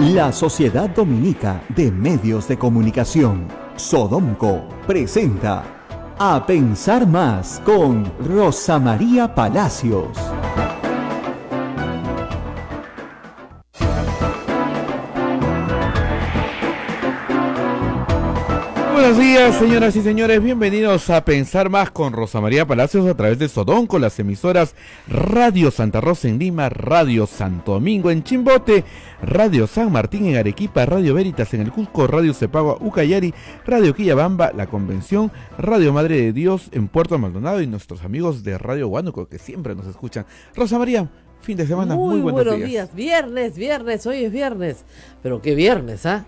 La Sociedad Dominica de Medios de Comunicación, Sodomco, presenta A Pensar Más con Rosa María Palacios. Buenos días, señoras y señores, bienvenidos a Pensar Más con Rosa María Palacios a través de Sodomco, las emisoras Radio Santa Rosa en Lima, Radio Santo Domingo en Chimbote, Radio San Martín en Arequipa, Radio Veritas en el Cusco, Radio Cepagua Ucayali, Radio Quillabamba, La Convención, Radio Madre de Dios en Puerto Maldonado y nuestros amigos de Radio Huánuco que siempre nos escuchan. Rosa María, fin de semana, muy buenos días. Viernes, hoy es viernes, pero qué viernes, ¿ah?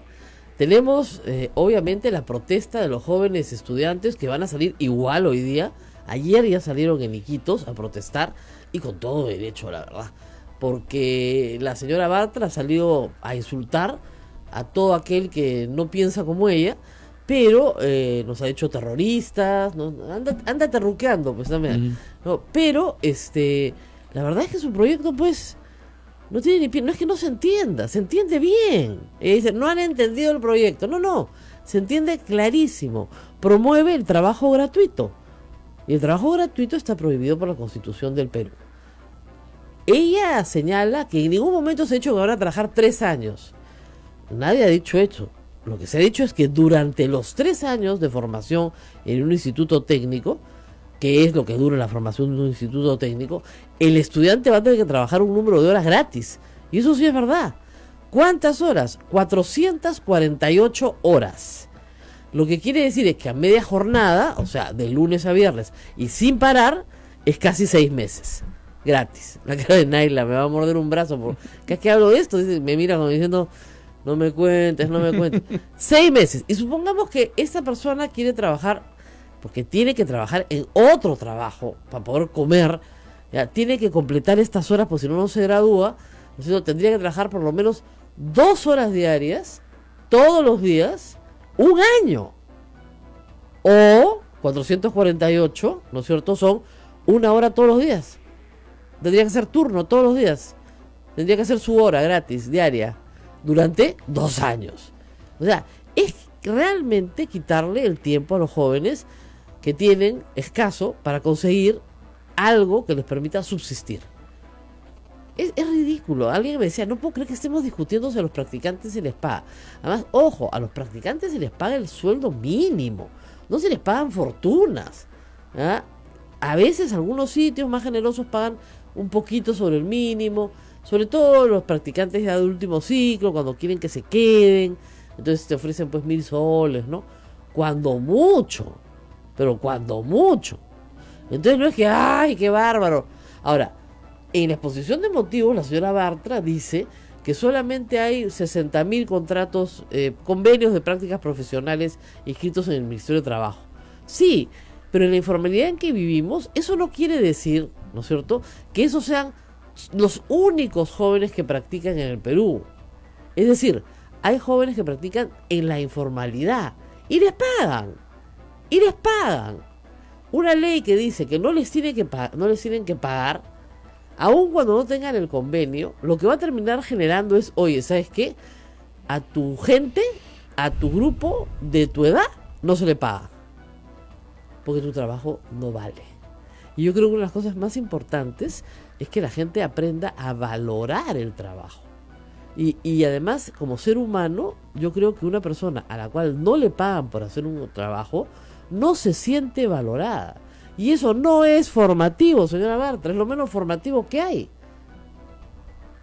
Tenemos, obviamente, la protesta de los jóvenes estudiantes que van a salir igual hoy día. Ayer ya salieron en Iquitos a protestar y con todo derecho, la verdad. Porque la señora Bartra salió a insultar a todo aquel que no piensa como ella, pero nos ha hecho terroristas, ¿no? Anda terruqueando, pues también. ¿No? Pero, la verdad es que su proyecto, pues... no tiene ni pie, no es que no se entienda, se entiende bien. Dicen, no han entendido el proyecto. No, se entiende clarísimo. Promueve el trabajo gratuito. Y el trabajo gratuito está prohibido por la Constitución del Perú. Ella señala que en ningún momento se ha dicho que van a trabajar 3 años. Nadie ha dicho eso. Lo que se ha dicho es que durante los 3 años de formación en un instituto técnico, que es lo que dura la formación de un instituto técnico, el estudiante va a tener que trabajar un número de horas gratis. Y eso sí es verdad. ¿Cuántas horas? 448 horas. Lo que quiere decir es que a media jornada, o sea, de lunes a viernes, y sin parar, es casi 6 meses. Gratis. La cara de Naila, me va a morder un brazo. ¿Qué es que hablo de esto? Dice, me mira como diciendo, no me cuentes. 6 meses. Y supongamos que esta persona quiere trabajar, porque tiene que trabajar en otro trabajo para poder comer, ya, tiene que completar estas horas, porque si no se gradúa, entonces tendría que trabajar por lo menos 2 horas diarias, todos los días, un año. O 448, ¿no es cierto? Son 1 hora todos los días. Tendría que hacer turno todos los días. Tendría que hacer su hora gratis, diaria, durante 2 años. O sea, es realmente quitarle el tiempo a los jóvenes que tienen escaso para conseguir algo que les permita subsistir. Es ridículo. Alguien me decía, no puedo creer que estemos discutiendo si a los practicantes se les paga. Además, ojo, a los practicantes se les paga el sueldo mínimo, no se les pagan fortunas, ¿ah? A veces algunos sitios más generosos pagan un poquito sobre el mínimo, sobre todo los practicantes ya de último ciclo, cuando quieren que se queden, entonces te ofrecen pues 1,000 soles, ¿no? Cuando mucho. Pero cuando mucho. Entonces no es que, ¡ay, qué bárbaro! Ahora, en la exposición de motivos, la señora Bartra dice que solamente hay 60.000 contratos, convenios de prácticas profesionales inscritos en el Ministerio de Trabajo. Sí, pero en la informalidad en que vivimos, eso no quiere decir, ¿no es cierto?, que esos sean los únicos jóvenes que practican en el Perú. Es decir, hay jóvenes que practican en la informalidad y les pagan. Una ley que dice que no les tienen que pagar, aun cuando no tengan el convenio, lo que va a terminar generando es, oye, ¿sabes qué? A tu gente, a tu grupo de tu edad, no se le paga. Porque tu trabajo no vale. Y yo creo que una de las cosas más importantes es que la gente aprenda a valorar el trabajo. Y además, como ser humano, yo creo que una persona a la cual no le pagan por hacer un trabajo, no se siente valorada. Y eso no es formativo, señora Bartra, es lo menos formativo que hay.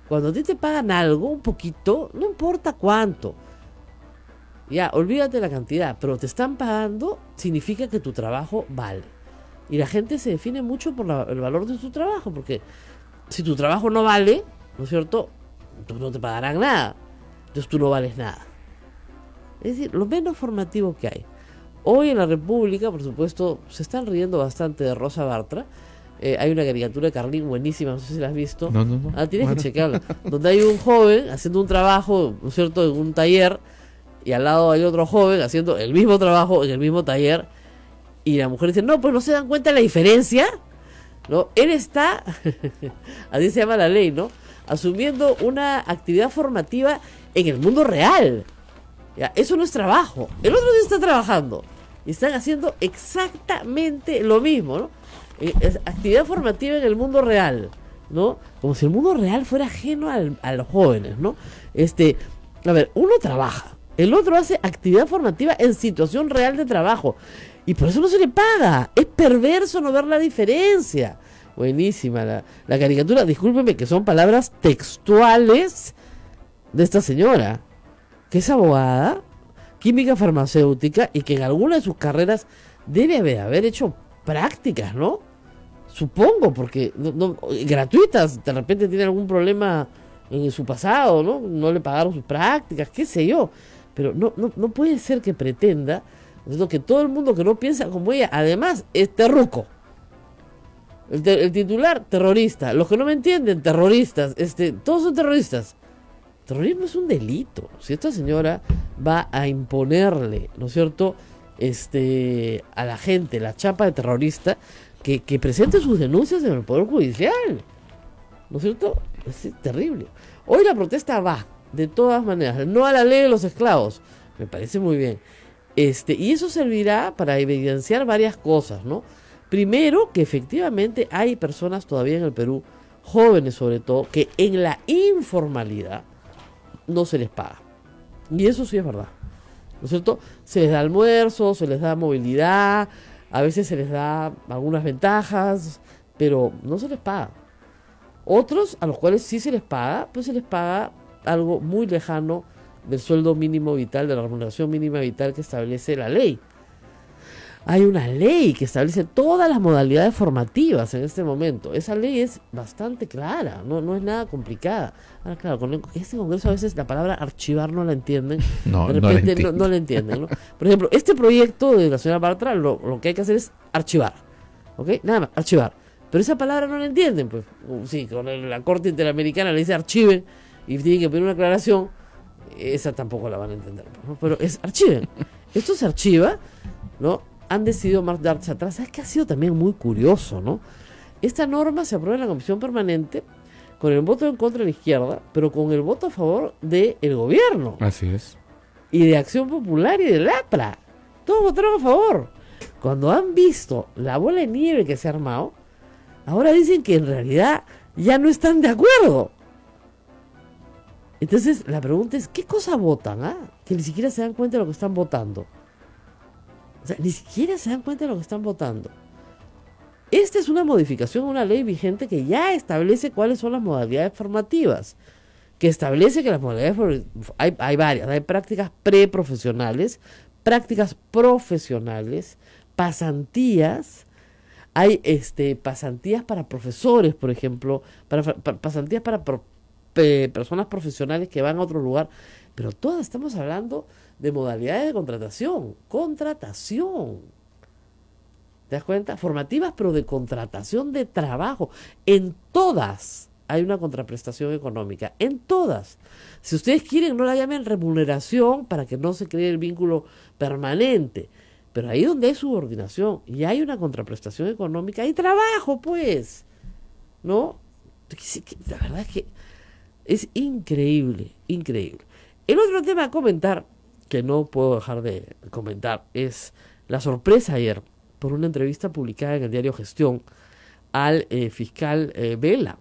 Cuando a ti te pagan algo, un poquito, no importa cuánto, ya, olvídate la cantidad, pero te están pagando, significa que tu trabajo vale. Y la gente se define mucho por el valor de su trabajo, porque si tu trabajo no vale, ¿no es cierto?, entonces no te pagarán nada, entonces tú no vales nada. Es decir, lo menos formativo que hay. Hoy en la República, por supuesto, se están riendo bastante de Rosa Bartra. Hay una caricatura de Carlín buenísima, no sé si la has visto. No. Tienes que checarla. Donde hay un joven haciendo un trabajo, ¿no es cierto?, en un taller, y al lado hay otro joven haciendo el mismo trabajo en el mismo taller, y la mujer dice, no, pues no se dan cuenta de la diferencia, ¿no? Él está, así se llama la ley, ¿no? asumiendo una actividad formativa en el mundo real. ¿Ya? Eso no es trabajo. El otro día está trabajando y están haciendo exactamente lo mismo, ¿no? Es actividad formativa en el mundo real, ¿no? Como si el mundo real fuera ajeno a los jóvenes, ¿no? A ver, uno trabaja, el otro hace actividad formativa en situación real de trabajo y por eso no se le paga. Es perverso no ver la diferencia. Buenísima la caricatura. Discúlpeme que son palabras textuales de esta señora, que es abogada, química farmacéutica y que en alguna de sus carreras debe haber hecho prácticas, ¿no? Supongo, porque gratuitas, de repente tiene algún problema en su pasado, ¿no? No le pagaron sus prácticas, qué sé yo. Pero no puede ser que pretenda, ¿no?, que todo el mundo que no piensa como ella, además, es terruco. El titular, terrorista. Los que no me entienden, terroristas. Todos son terroristas. Terrorismo es un delito. Si esta señora va a imponerle, ¿no es cierto?, a la gente la chapa de terrorista, que presente sus denuncias en el Poder Judicial, ¿no es cierto? Es terrible. Hoy la protesta va, de todas maneras, no a la ley de los esclavos. Me parece muy bien. Y eso servirá para evidenciar varias cosas, ¿no? Primero, que efectivamente hay personas todavía en el Perú, jóvenes sobre todo, que en la informalidad no se les paga. Y eso sí es verdad, ¿no es cierto? Se les da almuerzo, se les da movilidad, a veces se les da algunas ventajas, pero no se les paga. Otros, a los cuales sí se les paga, pues se les paga algo muy lejano del sueldo mínimo vital, de la remuneración mínima vital que establece la ley. Hay una ley que establece todas las modalidades formativas en este momento. Esa ley es bastante clara, no es nada complicada. Ahora, claro, con este Congreso a veces la palabra archivar no la entienden. No, de repente no la entienden, ¿no? Por ejemplo, este proyecto de la señora Bartra, lo que hay que hacer es archivar. ¿Ok? Nada más, archivar. Pero esa palabra no la entienden, pues. Sí, con la Corte Interamericana le dice archiven y tienen que pedir una aclaración. Esa tampoco la van a entender, ¿no? Pero es archiven. Esto se archiva, ¿no? Han decidido marcharse atrás. ¿Sabes qué ha sido también muy curioso, no? Esta norma se aprueba en la Comisión Permanente con el voto en contra de la izquierda, pero con el voto a favor del gobierno. Así es. Y de Acción Popular y del APRA. Todos votaron a favor. Cuando han visto la bola de nieve que se ha armado, ahora dicen que en realidad ya no están de acuerdo. Entonces la pregunta es, ¿qué cosa votan? Que ni siquiera se dan cuenta de lo que están votando. O sea, ni siquiera se dan cuenta de lo que están votando. Esta es una modificación a una ley vigente que ya establece cuáles son las modalidades formativas. Que establece que las modalidades, hay varias, hay prácticas preprofesionales, prácticas profesionales, pasantías, hay pasantías para profesores, por ejemplo, pasantías para personas profesionales que van a otro lugar, pero todas estamos hablando de modalidades de contratación. ¿Te das cuenta? Formativas, pero de contratación de trabajo. En todas hay una contraprestación económica. En todas. Si ustedes quieren, no la llamen remuneración para que no se cree el vínculo permanente. Pero ahí donde hay subordinación y hay una contraprestación económica, hay trabajo, pues. ¿No? La verdad es que es increíble, increíble. El otro tema a comentar, que no puedo dejar de comentar, es la sorpresa ayer por una entrevista publicada en el diario Gestión al fiscal Vela.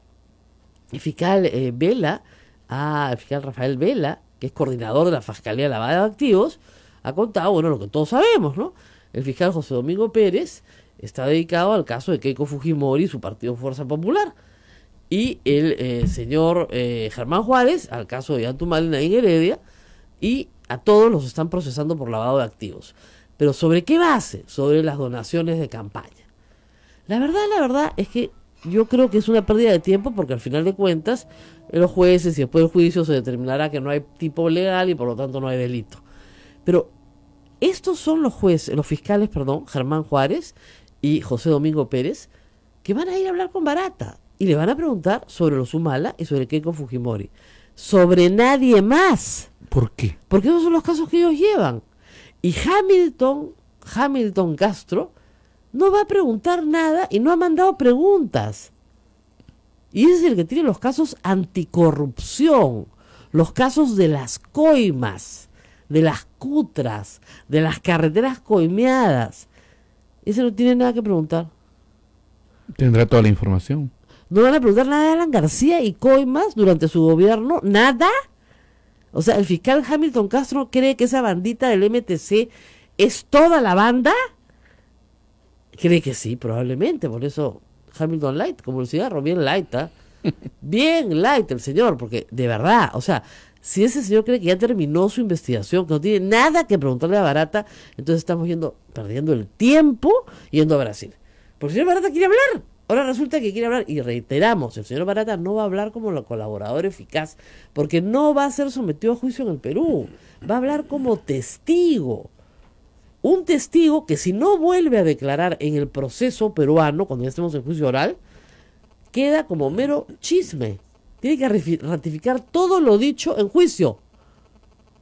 El fiscal Vela, el fiscal Rafael Vela, que es coordinador de la Fiscalía de Lavado de Activos, ha contado, bueno, lo que todos sabemos, ¿no? El fiscal José Domingo Pérez está dedicado al caso de Keiko Fujimori y su partido Fuerza Popular. Y el señor Germán Juárez, al caso de Yantumal y Nadine Heredia, y a todos los están procesando por lavado de activos. ¿Pero sobre qué base? Sobre las donaciones de campaña. La verdad es que yo creo que es una pérdida de tiempo, porque al final de cuentas los jueces y después del juicio se determinará que no hay tipo legal y por lo tanto no hay delito. Pero estos son los fiscales, Germán Juárez y José Domingo Pérez, que van a ir a hablar con Barata y le van a preguntar sobre los Humala y sobre Keiko Fujimori. Sobre nadie más. ¿Por qué? Porque esos son los casos que ellos llevan. Y Hamilton Castro no va a preguntar nada y no ha mandado preguntas. Y ese es el que tiene los casos anticorrupción, los casos de las coimas, de las cutras, de las carreteras coimeadas. Ese no tiene nada que preguntar. Tendrá toda la información. No van a preguntar nada de Alan García y coimas durante su gobierno, nada. O sea, el fiscal Hamilton Castro cree que esa bandita del MTC es toda la banda. Cree que sí, probablemente, por eso Hamilton Light, como el cigarro, bien light, ¿ah? Bien light el señor, porque de verdad, o sea, si ese señor cree que ya terminó su investigación, que no tiene nada que preguntarle a Barata, entonces estamos perdiendo el tiempo yendo a Brasil. Porque el señor Barata quiere hablar. Ahora resulta que quiere hablar, y reiteramos, el señor Barata no va a hablar como el colaborador eficaz, porque no va a ser sometido a juicio en el Perú, va a hablar como testigo. Un testigo que si no vuelve a declarar en el proceso peruano, cuando ya estemos en juicio oral, queda como mero chisme. Tiene que ratificar todo lo dicho en juicio.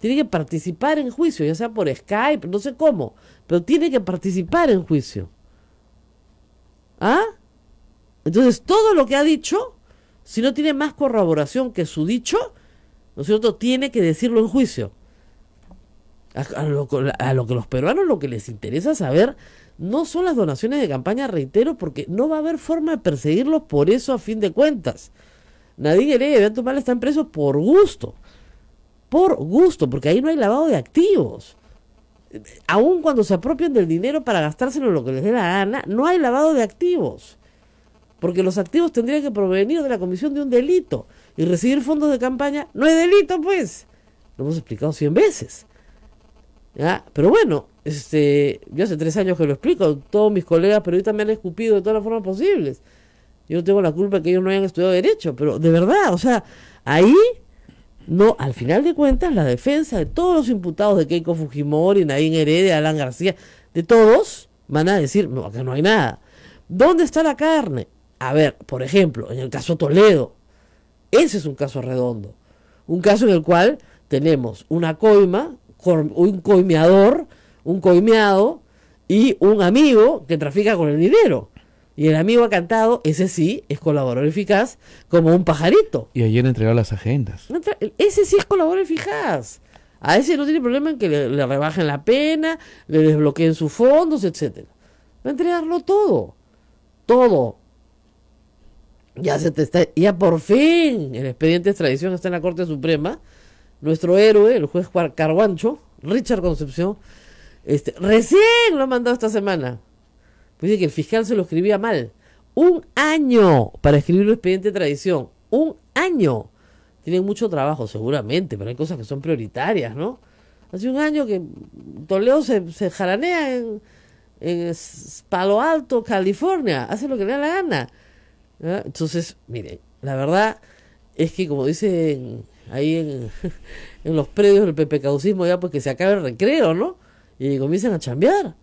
Tiene que participar en juicio, ya sea por Skype, no sé cómo, pero tiene que participar en juicio. ¿Ah? Entonces, todo lo que ha dicho, si no tiene más corroboración que su dicho, ¿no es cierto?, tiene que decirlo en juicio. A lo que los peruanos lo que les interesa saber no son las donaciones de campaña, reitero, porque no va a haber forma de perseguirlos por eso a fin de cuentas. Nadie Heredia y Beato Mal están presos por gusto, porque ahí no hay lavado de activos. Aun cuando se apropian del dinero para gastárselo en lo que les dé la gana, no hay lavado de activos, porque los activos tendrían que provenir de la comisión de un delito, y recibir fondos de campaña no es delito, pues. Lo hemos explicado 100 veces. ¿Ya? Pero bueno, yo hace 3 años que lo explico, todos mis colegas periodistas me han escupido de todas las formas posibles. Yo no tengo la culpa de que ellos no hayan estudiado Derecho, pero de verdad, o sea, ahí, no, al final de cuentas, la defensa de todos los imputados de Keiko Fujimori, Nadine Heredia, Alan García, de todos, van a decir, no, acá no hay nada. ¿Dónde está la carne? A ver, por ejemplo, en el caso Toledo, ese es un caso redondo, un caso en el cual tenemos una coima, un coimeador, un coimeado y un amigo que trafica con el dinero. Y el amigo ha cantado, ese sí, es colaborador eficaz, como un pajarito. Y ayer entregó las agendas. Ese sí es colaborador eficaz. A ese no tiene problema en que le rebajen la pena, le desbloqueen sus fondos, etcétera. Va a entregarlo todo. Todo. Ya por fin el expediente de extradición está en la Corte Suprema. Nuestro héroe, el juez Carguancho, Richard Concepción, recién lo ha mandado esta semana. Pues dice que el fiscal se lo escribía mal. 1 año para escribir un expediente de extradición. 1 año. Tienen mucho trabajo seguramente, pero hay cosas que son prioritarias, ¿no? Hace 1 año que Toledo se jaranea en Palo Alto, California. Hace lo que le da la gana. ¿Ya? Entonces, miren, la verdad es que como dicen ahí en los predios del pepecaucismo, ya pues que se acabe el recreo, ¿no? Y comienzan a chambear.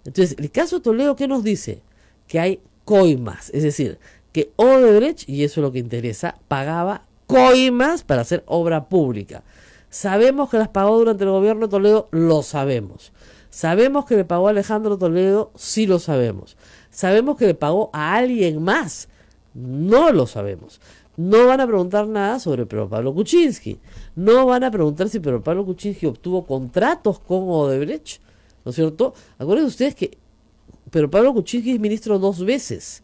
Entonces, el caso Toledo, ¿qué nos dice? Que hay coimas, es decir, que Odebrecht, y eso es lo que interesa, pagaba coimas para hacer obra pública. Sabemos que las pagó durante el gobierno de Toledo, lo sabemos. Sabemos que le pagó a Alejandro Toledo, sí lo sabemos. Sabemos que le pagó a alguien más, no lo sabemos. No van a preguntar nada sobre Pedro Pablo Kuczynski. No van a preguntar si Pedro Pablo Kuczynski obtuvo contratos con Odebrecht, ¿no es cierto? Acuérdense ustedes que Pedro Pablo Kuczynski es ministro 2 veces.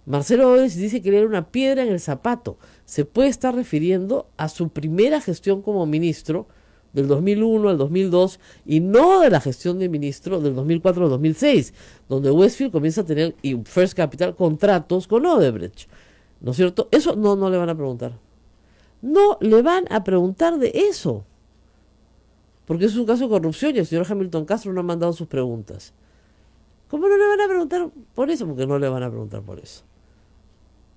Marcelo Odebrecht dice que le era una piedra en el zapato. Se puede estar refiriendo a su primera gestión como ministro, del 2001 al 2002, y no de la gestión de ministro del 2004 al 2006, donde Westfield comienza a tener, y First Capital, contratos con Odebrecht. ¿No es cierto? Eso no le van a preguntar. No le van a preguntar de eso. Porque es un caso de corrupción y el señor Hamilton Castro no ha mandado sus preguntas. ¿Cómo no le van a preguntar por eso? Porque no le van a preguntar por eso.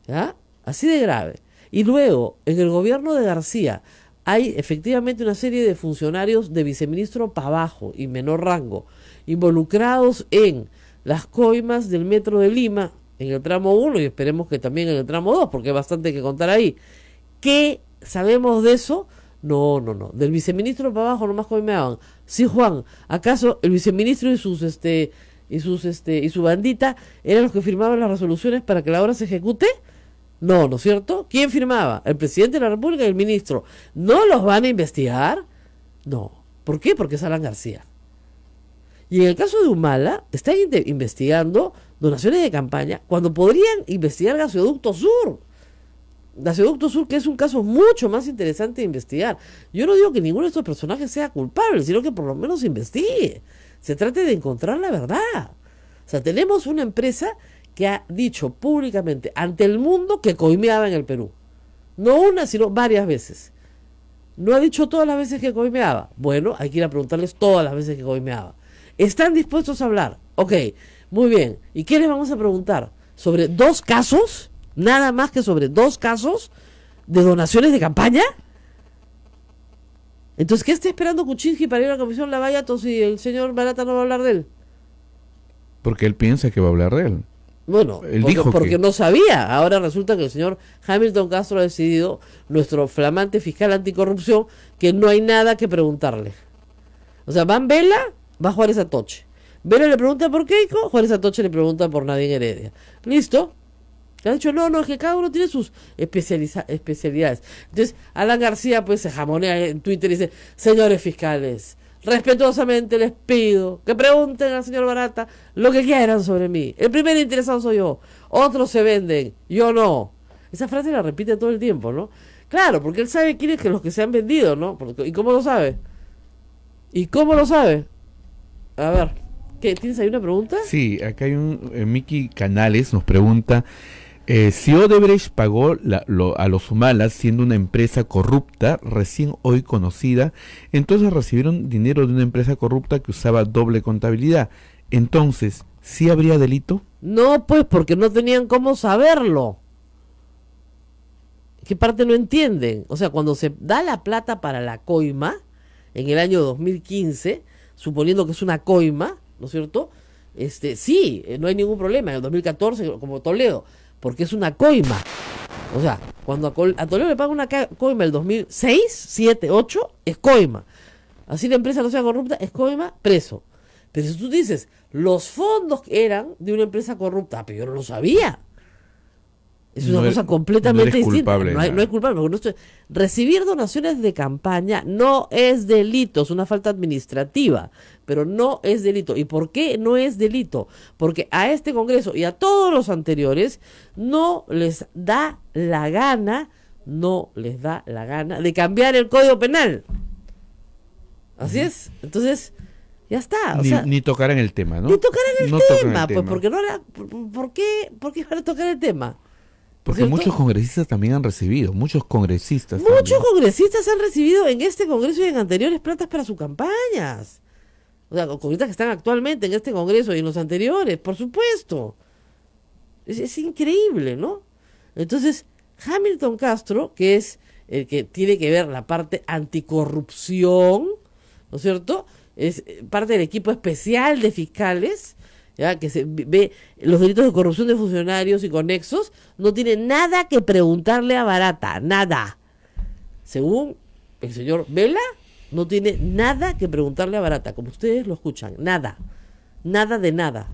¿Ya? Así de grave. Y luego, en el gobierno de García, hay efectivamente una serie de funcionarios de viceministro para abajo y menor rango, involucrados en las coimas del Metro de Lima, en el tramo 1 y esperemos que también en el tramo 2, porque hay bastante que contar ahí. ¿Qué sabemos de eso? No. Del viceministro para abajo nomás coimeaban. Sí, Juan, ¿acaso el viceministro y su bandita eran los que firmaban las resoluciones para que la obra se ejecute? No, ¿no es cierto? ¿Quién firmaba? El presidente de la República y el ministro. ¿No los van a investigar? No. ¿Por qué? Porque es Alan García. Y en el caso de Humala, están investigando donaciones de campaña cuando podrían investigar Gasoducto Sur. Gasoducto Sur, que es un caso mucho más interesante de investigar. Yo no digo que ninguno de estos personajes sea culpable, sino que por lo menos investigue. Se trate de encontrar la verdad. O sea, tenemos una empresa que ha dicho públicamente ante el mundo que coimeaba en el Perú. No una, sino varias veces. No ha dicho todas las veces que coimeaba. Bueno, hay que ir a preguntarles todas las veces que coimeaba. ¿Están dispuestos a hablar? Ok, muy bien. ¿Y qué les vamos a preguntar? ¿Sobre 2 casos? Nada más que sobre 2 casos de donaciones de campaña. Entonces, ¿qué está esperando Kuczynski para ir a la Comisión Lavallato si el señor Barata no va a hablar de él? Porque él piensa que va a hablar de él. Bueno, Él dijo porque que... no sabía. Ahora resulta que el señor Hamilton Castro ha decidido, nuestro flamante fiscal anticorrupción, que no hay nada que preguntarle. O sea, van Vela, va Juárez Atoche. Vela le pregunta por Keiko, Juárez Atoche le pregunta por Nadine Heredia. ¿Listo? Le ha dicho, no, es que cada uno tiene sus especialidades. Entonces, Alan García pues se jamonea en Twitter y dice, señores fiscales, respetuosamente les pido que pregunten al señor Barata lo que quieran sobre mí. El primer interesado soy yo. Otros se venden, yo no. Esa frase la repite todo el tiempo, ¿no? Claro, porque él sabe quiénes que los que se han vendido, ¿no? ¿Y cómo lo sabe? ¿Y cómo lo sabe? A ver, ¿qué? ¿Tienes ahí una pregunta? Sí, acá hay un... Miki Canales nos pregunta... si Odebrecht pagó a los Humalas siendo una empresa corrupta, recién hoy conocida, entonces recibieron dinero de una empresa corrupta que usaba doble contabilidad. Entonces, ¿sí habría delito? No, pues porque no tenían cómo saberlo. ¿Qué parte no entienden? O sea, cuando se da la plata para la coima, en el año 2015, suponiendo que es una coima, ¿no es cierto? Sí, no hay ningún problema. En el 2014, como Toledo, porque es una coima. O sea, cuando a Toledo le pagan una coima el 2006, 7, 8, es coima. Así la empresa no sea corrupta, es coima, preso. Pero si tú dices, los fondos eran de una empresa corrupta, pero yo no lo sabía. Es una cosa completamente distinta. No es culpable. Porque recibir donaciones de campaña no es delito, es una falta administrativa, pero no es delito. ¿Y por qué no es delito? Porque a este Congreso y a todos los anteriores no les da la gana de cambiar el Código Penal. Así es. Entonces, ya está. Ni tocar en el tema, ¿no? Ni tocar en el tema, pues, porque ¿por qué van a tocar el tema? Porque ¿cierto? muchos congresistas también han recibido, muchos congresistas han recibido en este Congreso y en anteriores platas para sus campañas. O sea, congresistas que están actualmente en este Congreso y en los anteriores, por supuesto. Es increíble, ¿no? Entonces, Hamilton Castro, que es el que tiene que ver la parte anticorrupción, ¿no es cierto? Es parte del equipo especial de fiscales, ya que se ve los delitos de corrupción de funcionarios y conexos, no tiene nada que preguntarle a Barata, nada. Según el señor Vela, no tiene nada que preguntarle a Barata, como ustedes lo escuchan, nada de nada.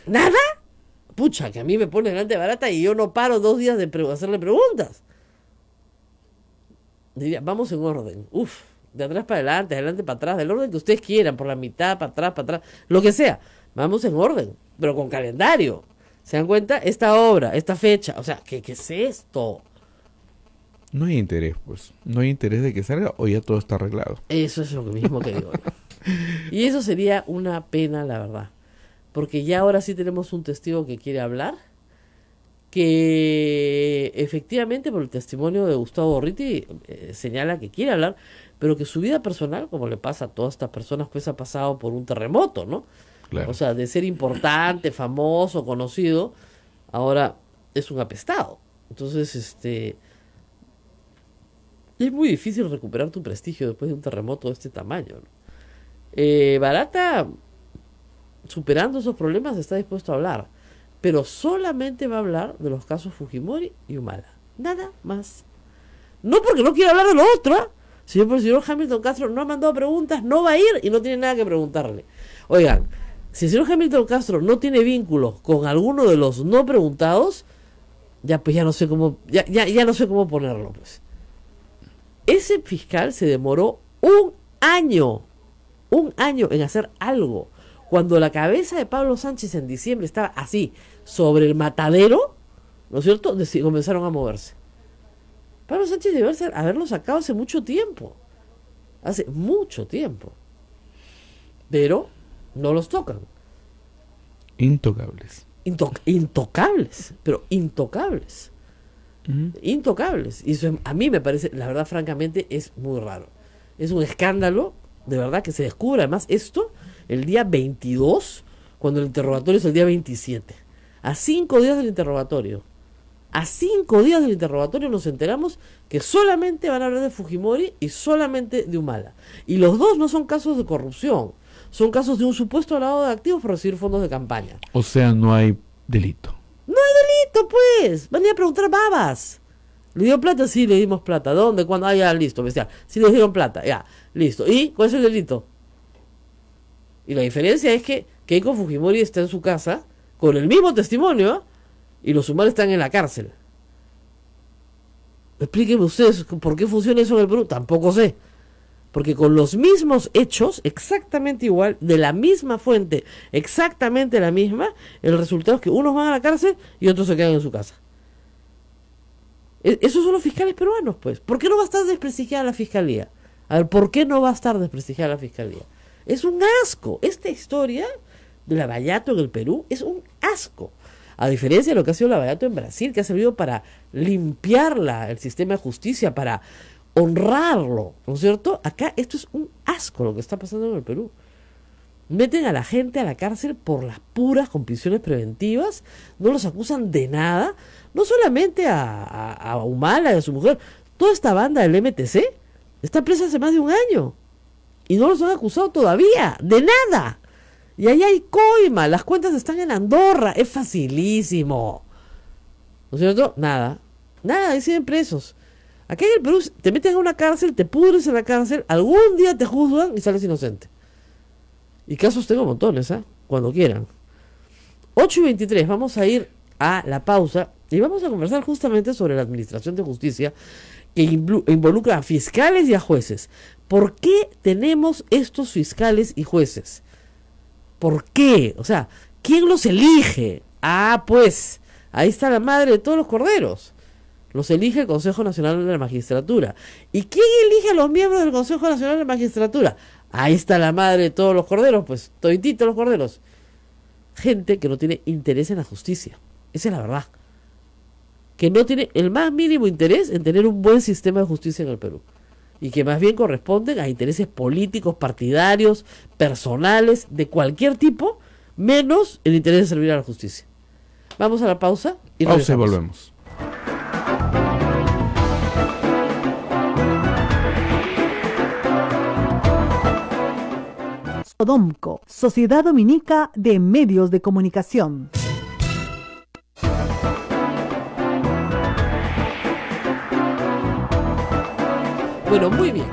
¿Nada? Pucha, que a mí me pone delante de Barata y yo no paro 2 días de hacerle preguntas. Diría, vamos en orden, de atrás para adelante, adelante para atrás, del orden que ustedes quieran, por la mitad, para atrás, lo que sea. Vamos en orden, pero con calendario. ¿Se dan cuenta? Esta obra, esta fecha, o sea, ¿qué es esto? No hay interés, pues. No hay interés de que salga o ya todo está arreglado. Eso es lo mismo que digo yo. Y eso sería una pena, la verdad. Porque ya ahora sí tenemos un testigo que quiere hablar, que efectivamente por el testimonio de Gustavo Borriti señala que quiere hablar, pero que su vida personal, como le pasa a todas estas personas, pues ha pasado por un terremoto, ¿no? Claro. O sea, de ser importante, famoso, conocido, ahora es un apestado. Entonces, es muy difícil recuperar tu prestigio después de un terremoto de este tamaño, ¿no? Barata, superando esos problemas, está dispuesto a hablar, pero solamente va a hablar de los casos Fujimori y Humala. Nada más. No porque no quiera hablar de lo otro, ¿eh? Señor, el señor Hamilton Castro no ha mandado preguntas, no va a ir y no tiene nada que preguntarle. Oigan, si el señor Hamilton Castro no tiene vínculos con alguno de los no preguntados, Ya pues ya no sé cómo, ya no sé cómo ponerlo, pues. Ese fiscal se demoró un año en hacer algo. Cuando la cabeza de Pablo Sánchez en diciembre estaba así, sobre el matadero, ¿no es cierto?, comenzaron a moverse. Pablo Sánchez debe haberlo sacado hace mucho tiempo. Pero no los tocan. Intocables. Intocables. Intocables. Y eso a mí me parece, la verdad, francamente, es muy raro. Es un escándalo, de verdad, que se descubra además esto el día 22, cuando el interrogatorio es el día 27. A 5 días del interrogatorio. Nos enteramos que solamente van a hablar de Fujimori y solamente de Humala. Y los dos no son casos de corrupción. Son casos de un supuesto lavado de activos por recibir fondos de campaña. O sea, no hay delito. No hay delito, pues. Van a ir a preguntar babas. ¿Le dio plata? Sí, le dimos plata. ¿Dónde? ¿Cuándo? Ah, ya, listo, bestial. Sí, le dieron plata, ya, listo. ¿Y cuál es el delito? Y la diferencia es que Keiko Fujimori está en su casa con el mismo testimonio y los humanos están en la cárcel. Explíquenme ustedes por qué funciona eso en el Perú. Tampoco sé. Porque con los mismos hechos, exactamente igual, de la misma fuente, exactamente la misma, el resultado es que unos van a la cárcel y otros se quedan en su casa. Esos son los fiscales peruanos, pues. ¿Por qué no va a estar desprestigiada la fiscalía? A ver, ¿por qué no va a estar desprestigiada la fiscalía? Es un asco. Esta historia de Lavallato en el Perú es un asco. A diferencia de lo que ha sido Lavallato en Brasil, que ha servido para limpiar el sistema de justicia, para honrarlo, ¿no es cierto? Acá esto es un asco lo que está pasando en el Perú. Meten a la gente a la cárcel por las puras con prisiones preventivas, no los acusan de nada, no solamente a Humala y a su mujer, toda esta banda del MTC está presa hace más de un año y no los han acusado todavía, de nada. Y ahí hay coima, las cuentas están en Andorra, es facilísimo, ¿no es cierto? Nada, ahí siguen presos. Acá en el Perú te meten a una cárcel, te pudres en la cárcel, algún día te juzgan y sales inocente. Y casos tengo montones, cuando quieran. 8:23, vamos a ir a la pausa y vamos a conversar justamente sobre la administración de justicia que involucra a fiscales y a jueces. ¿Por qué tenemos estos fiscales y jueces? ¿Por qué? O sea, ¿quién los elige? Ah, pues, ahí está la madre de todos los corderos. Los elige el Consejo Nacional de la Magistratura. ¿Y quién elige a los miembros del Consejo Nacional de la Magistratura? Ahí está la madre de todos los corderos, pues, todititos los corderos. Gente que no tiene interés en la justicia. Esa es la verdad. Que no tiene el más mínimo interés en tener un buen sistema de justicia en el Perú. Y que más bien corresponden a intereses políticos, partidarios, personales, de cualquier tipo, menos el interés de servir a la justicia. Vamos a la pausa y regresamos. Volvemos. Sodomco, Sociedad Dominica de Medios de Comunicación. Bueno, muy bien.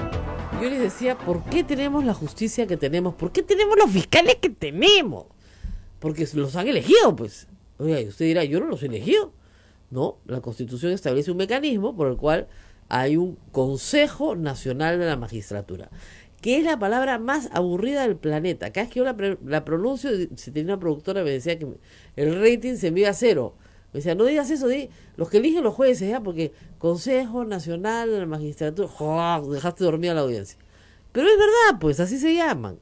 Yo les decía, ¿por qué tenemos la justicia que tenemos? ¿Por qué tenemos los fiscales que tenemos? Porque los han elegido, pues. Oiga, y usted dirá, yo no los he elegido. No, la Constitución establece un mecanismo por el cual hay un Consejo Nacional de la Magistratura, que es la palabra más aburrida del planeta. Cada vez que yo la pronuncio, si tenía una productora me decía que el rating se envía a 0. Me decía, no digas eso, los que eligen los jueces, ¿ya? Porque Consejo Nacional de la Magistratura, ¡joder! Dejaste dormir a la audiencia. Pero es verdad, pues, así se llaman.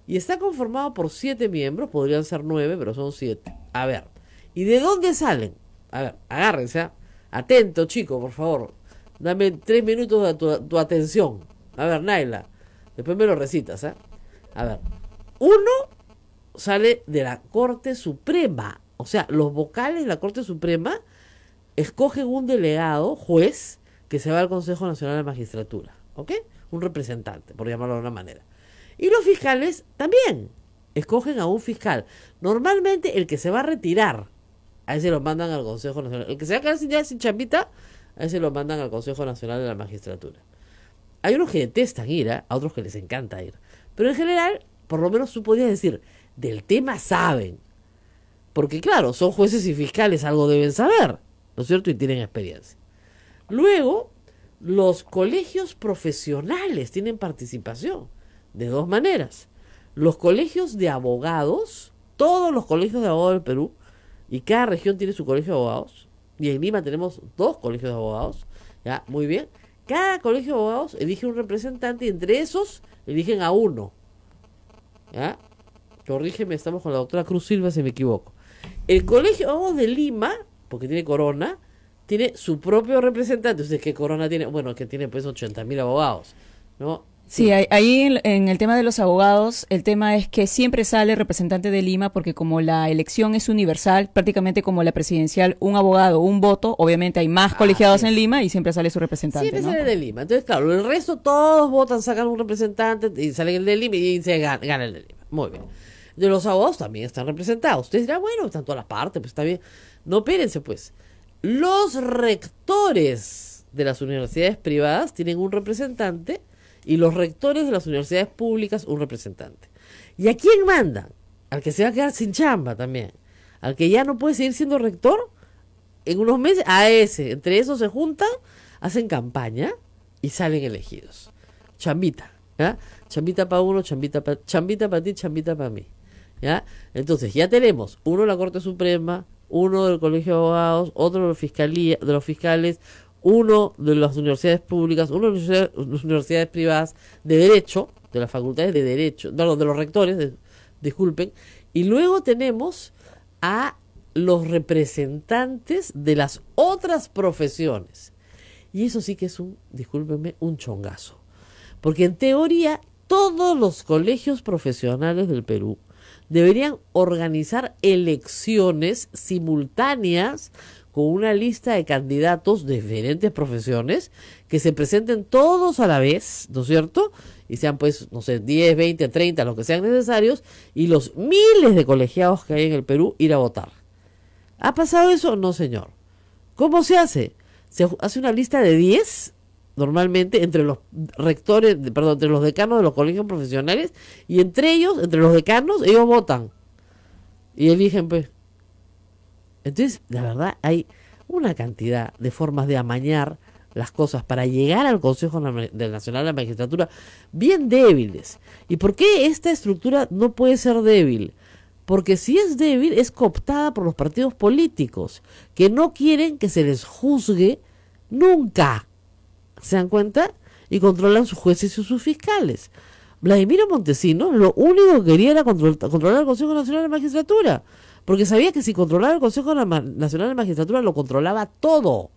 Y está conformado por 7 miembros, podrían ser 9, pero son 7. A ver, ¿y de dónde salen? A ver, agárrense, atento, chico, por favor. Dame 3 minutos de tu atención. A ver, Naila, después me lo recitas, A ver, uno sale de la Corte Suprema. O sea, los vocales de la Corte Suprema escogen un delegado, juez, que se va al Consejo Nacional de la Magistratura, ¿ok? Un representante, por llamarlo de una manera. Y los fiscales también escogen a un fiscal. Normalmente el que se va a retirar, a ese lo mandan al Consejo Nacional. El que se va a quedar sin chambita, a ese lo mandan al Consejo Nacional de la Magistratura. Hay unos que detestan ir, a otros que les encanta ir. Pero en general, por lo menos tú podías decir, del tema saben. Porque claro, son jueces y fiscales, algo deben saber, ¿no es cierto? Y tienen experiencia. Luego, los colegios profesionales tienen participación de dos maneras. Los colegios de abogados, todos los colegios de abogados del Perú, y cada región tiene su colegio de abogados, y en Lima tenemos 2 colegios de abogados, ya, muy bien. Cada colegio de abogados elige un representante y entre esos eligen a uno. ¿Ya? Corrígeme, estamos con la doctora Cruz Silva si me equivoco. El colegio de abogados de Lima, porque tiene Corona, tiene su propio representante. Ustedes que Corona tiene, bueno, que tiene pues 80.000 abogados, ¿no? Sí, ahí en el tema de los abogados, el tema es que siempre sale representante de Lima porque como la elección es universal, prácticamente como la presidencial, un abogado, un voto, obviamente hay más colegiados en Lima y siempre sale su representante. Siempre ¿no? sale de Lima. Entonces, claro, el resto todos votan, sacan un representante y sale el de Lima y se gana el de Lima. Muy bien. De los abogados también están representados. Ustedes dirán, bueno, están todas las partes, pues está bien. No, espérense pues. Los rectores de las universidades privadas tienen un representante y los rectores de las universidades públicas un representante. ¿Y a quién mandan? Al que se va a quedar sin chamba también. Al que ya no puede seguir siendo rector en unos meses, a ese. Entre esos se juntan, hacen campaña y salen elegidos. Chambita, ¿ya? Chambita para uno, chambita para ti, chambita para mí. ¿Ya? Entonces ya tenemos uno de la Corte Suprema, uno del Colegio de Abogados, otro de la Fiscalía, de los fiscales, uno de las universidades públicas, uno de las universidades privadas de Derecho, de las facultades de Derecho, no, de los rectores, disculpen, y luego tenemos a los representantes de las otras profesiones. Y eso sí que es discúlpenme, un chongazo. Porque en teoría todos los colegios profesionales del Perú deberían organizar elecciones simultáneas con una lista de candidatos de diferentes profesiones que se presenten todos a la vez, ¿no es cierto? Y sean pues, no sé, 10, 20, 30, los que sean necesarios, y los miles de colegiados que hay en el Perú ir a votar. ¿Ha pasado eso? No, señor. ¿Cómo se hace? Se hace una lista de 10, normalmente, entre los rectores, perdón, entre los decanos de los colegios profesionales, y entre ellos, entre los decanos, ellos votan. Y eligen, pues. Entonces, la verdad, hay una cantidad de formas de amañar las cosas para llegar al Consejo Nacional de la Magistratura bien débiles. ¿Y por qué esta estructura no puede ser débil? Porque si es débil, es cooptada por los partidos políticos, que no quieren que se les juzgue nunca. ¿Se dan cuenta? Y controlan sus jueces y sus fiscales. Vladimiro Montesinos lo único que quería era controlar el Consejo Nacional de Magistratura, porque sabía que si controlaba el Consejo Nacional de Magistratura lo controlaba todo.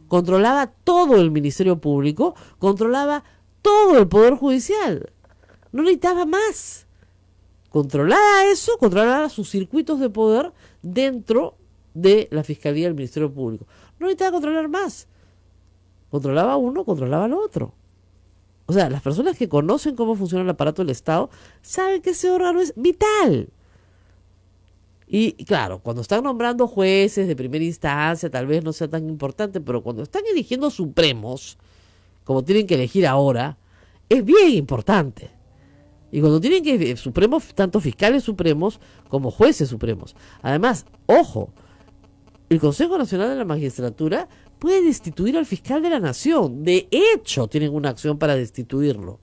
Controlaba todo el Ministerio Público, controlaba todo el Poder Judicial. No necesitaba más. Controlaba eso, controlaba sus circuitos de poder dentro de la Fiscalía del Ministerio Público. No necesitaba controlar más. Controlaba uno, controlaba al otro. O sea, las personas que conocen cómo funciona el aparato del Estado saben que ese órgano es vital. Y claro, cuando están nombrando jueces de primera instancia, tal vez no sea tan importante, pero cuando están eligiendo supremos, como tienen que elegir ahora, es bien importante. Y cuando tienen que supremos, tanto fiscales supremos como jueces supremos. Además, ojo, el Consejo Nacional de la Magistratura puede destituir al fiscal de la Nación. De hecho, tienen una acción para destituirlo.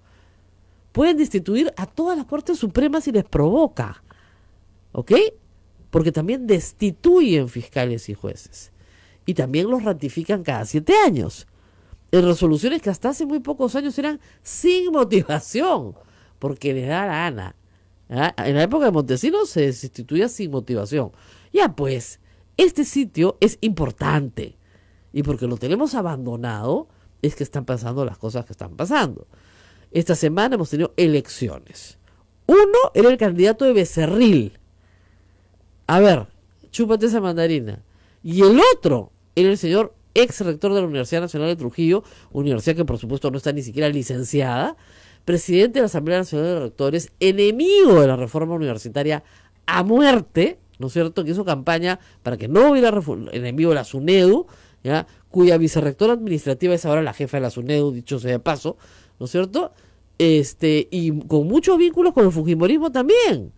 Pueden destituir a todas las Cortes Supremas si les provoca. ¿Ok? Porque también destituyen fiscales y jueces. Y también los ratifican cada 7 años. En resoluciones que hasta hace muy pocos años eran sin motivación, porque les da la gana. ¿Ah? En la época de Montesinos se destituía sin motivación. Ya pues, este sitio es importante. Y porque lo tenemos abandonado, es que están pasando las cosas que están pasando. Esta semana hemos tenido elecciones. Uno era el candidato de Becerril. A ver, chúpate esa mandarina. Y el otro era el señor ex rector de la Universidad Nacional de Trujillo, universidad que por supuesto no está ni siquiera licenciada, presidente de la Asamblea Nacional de Rectores, enemigo de la reforma universitaria a muerte, ¿no es cierto?, que hizo campaña para que no hubiera enemigo de la SUNEDU, ¿ya?, cuya vicerrectora administrativa es ahora la jefa de la SUNEDU, dicho sea de paso, ¿no es cierto?, y con muchos vínculos con el fujimorismo también.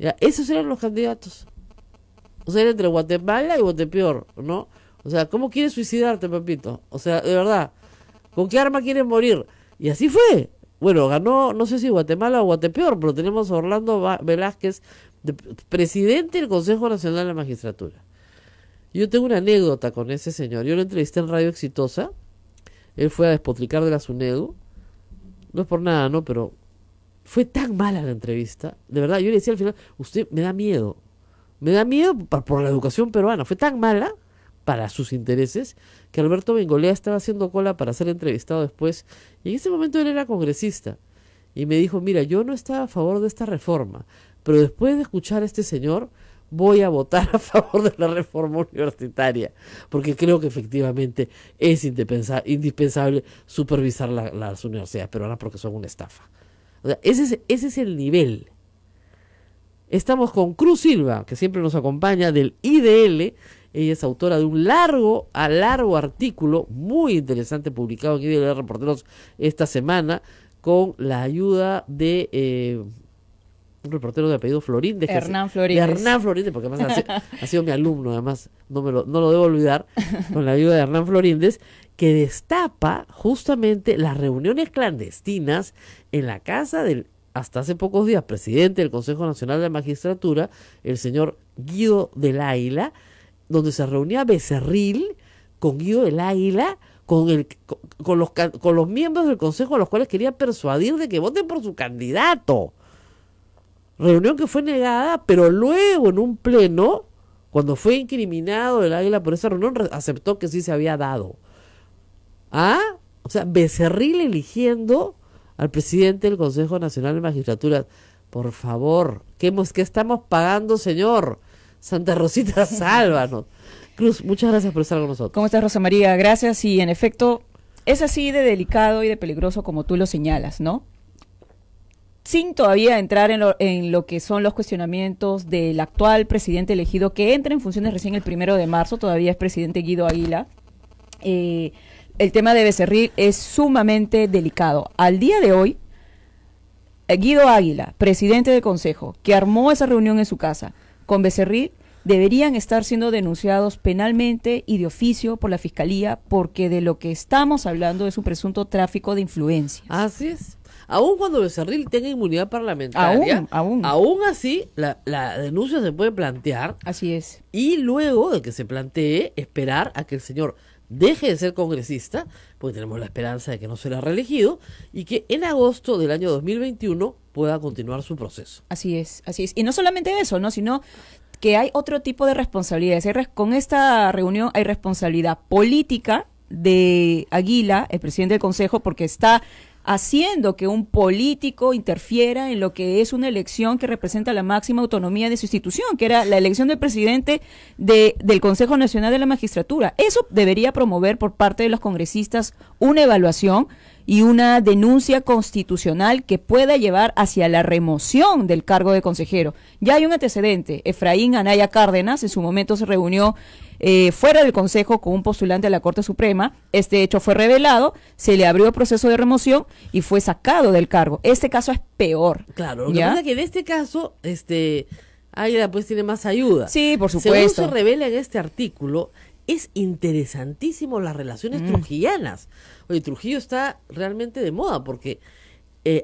¿Ya? Esos eran los candidatos. O sea, era entre Guatemala y Guatepeor, ¿no? O sea, ¿cómo quieres suicidarte, papito? O sea, de verdad, ¿con qué arma quieres morir? Y así fue. Bueno, ganó, no sé si Guatemala o Guatepeor, pero tenemos a Orlando Velázquez, presidente del Consejo Nacional de la Magistratura. Yo tengo una anécdota con ese señor. Yo lo entrevisté en Radio Exitosa. Él fue a despotricar de la SUNEDU. No es por nada, ¿no? Pero fue tan mala la entrevista. De verdad, yo le decía al final, usted me da miedo. Me da miedo por la educación peruana. Fue tan mala para sus intereses que Alberto Bengolea estaba haciendo cola para ser entrevistado después. Y en ese momento él era congresista. Y me dijo, mira, yo no estaba a favor de esta reforma, pero después de escuchar a este señor, voy a votar a favor de la reforma universitaria, porque creo que efectivamente es indispensable supervisar las universidades peruanas porque son una estafa. O sea, ese es el nivel. Estamos con Cruz Silva, que siempre nos acompaña, del IDL. Ella es autora de un largo artículo muy interesante publicado en IDL Reporteros esta semana, con la ayuda de un reportero de apellido Florínez. Hernán Florínez. De Hernán Florínez, porque además ha sido mi alumno, además no lo debo olvidar, con la ayuda de Hernán Florínez, que destapa justamente las reuniones clandestinas en la casa del, hasta hace pocos días, presidente del Consejo Nacional de la Magistratura, el señor Guido del Águila, donde se reunía Becerril con Guido del Águila, con los miembros del Consejo a los cuales quería persuadir de que voten por su candidato. Reunión que fue negada, pero luego en un pleno, cuando fue incriminado el Águila por esa reunión, aceptó que sí se había dado. ¿Ah? O sea, Becerril eligiendo al presidente del Consejo Nacional de Magistratura. Por favor, ¿qué estamos pagando, señor? Santa Rosita, sálvanos. Cruz, muchas gracias por estar con nosotros. ¿Cómo estás, Rosa María? Gracias. Y en efecto, es así de delicado y de peligroso como tú lo señalas, ¿no? Sin todavía entrar en lo que son los cuestionamientos del actual presidente elegido, que entra en funciones recién el 1 de marzo, todavía es presidente Guido Águila. El tema de Becerril es sumamente delicado. Al día de hoy, Guido Águila, presidente del Consejo, que armó esa reunión en su casa con Becerril, deberían estar siendo denunciados penalmente y de oficio por la Fiscalía, porque de lo que estamos hablando es un presunto tráfico de influencias. Así es. Aún cuando Becerril tenga inmunidad parlamentaria, aún así la denuncia se puede plantear. Así es. Y luego de que se plantee, esperar a que el señor deje de ser congresista, porque tenemos la esperanza de que no será reelegido, y que en agosto del año 2021 pueda continuar su proceso. Así es, así es. Y no solamente eso, ¿no? Sino que hay otro tipo de responsabilidades. Con esta reunión hay responsabilidad política de Águila, el presidente del Consejo, porque está haciendo que un político interfiera en lo que es una elección que representa la máxima autonomía de su institución, que era la elección del presidente del Consejo Nacional de la Magistratura. Eso debería promover por parte de los congresistas una evaluación y una denuncia constitucional que pueda llevar hacia la remoción del cargo de consejero. Ya hay un antecedente. Efraín Anaya Cárdenas en su momento se reunió fuera del Consejo con un postulante a la Corte Suprema. Este hecho fue revelado, se le abrió proceso de remoción y fue sacado del cargo. Este caso es peor. Claro, lo que pasa es que en este caso, Águila pues tiene más ayuda. Sí, por supuesto. Según se revela en este artículo, es interesantísimo las relaciones trujillanas. Oye, Trujillo está realmente de moda porque,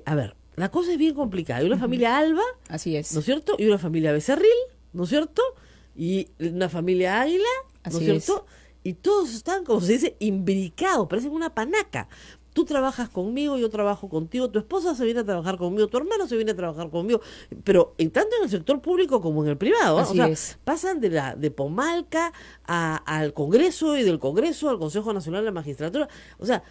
a ver, la cosa es bien complicada. Hay una familia Alba, así es, ¿no es cierto? Y una familia Becerril, ¿no es cierto? Y una familia Águila, ¿no es cierto? Y todos están, como se dice, imbricados, parecen una panaca. Tú trabajas conmigo, yo trabajo contigo, tu esposa se viene a trabajar conmigo, tu hermano se viene a trabajar conmigo, pero tanto en el sector público como en el privado, así es. Pasan de Pomalca al Congreso y del Congreso al Consejo Nacional de la Magistratura, o sea,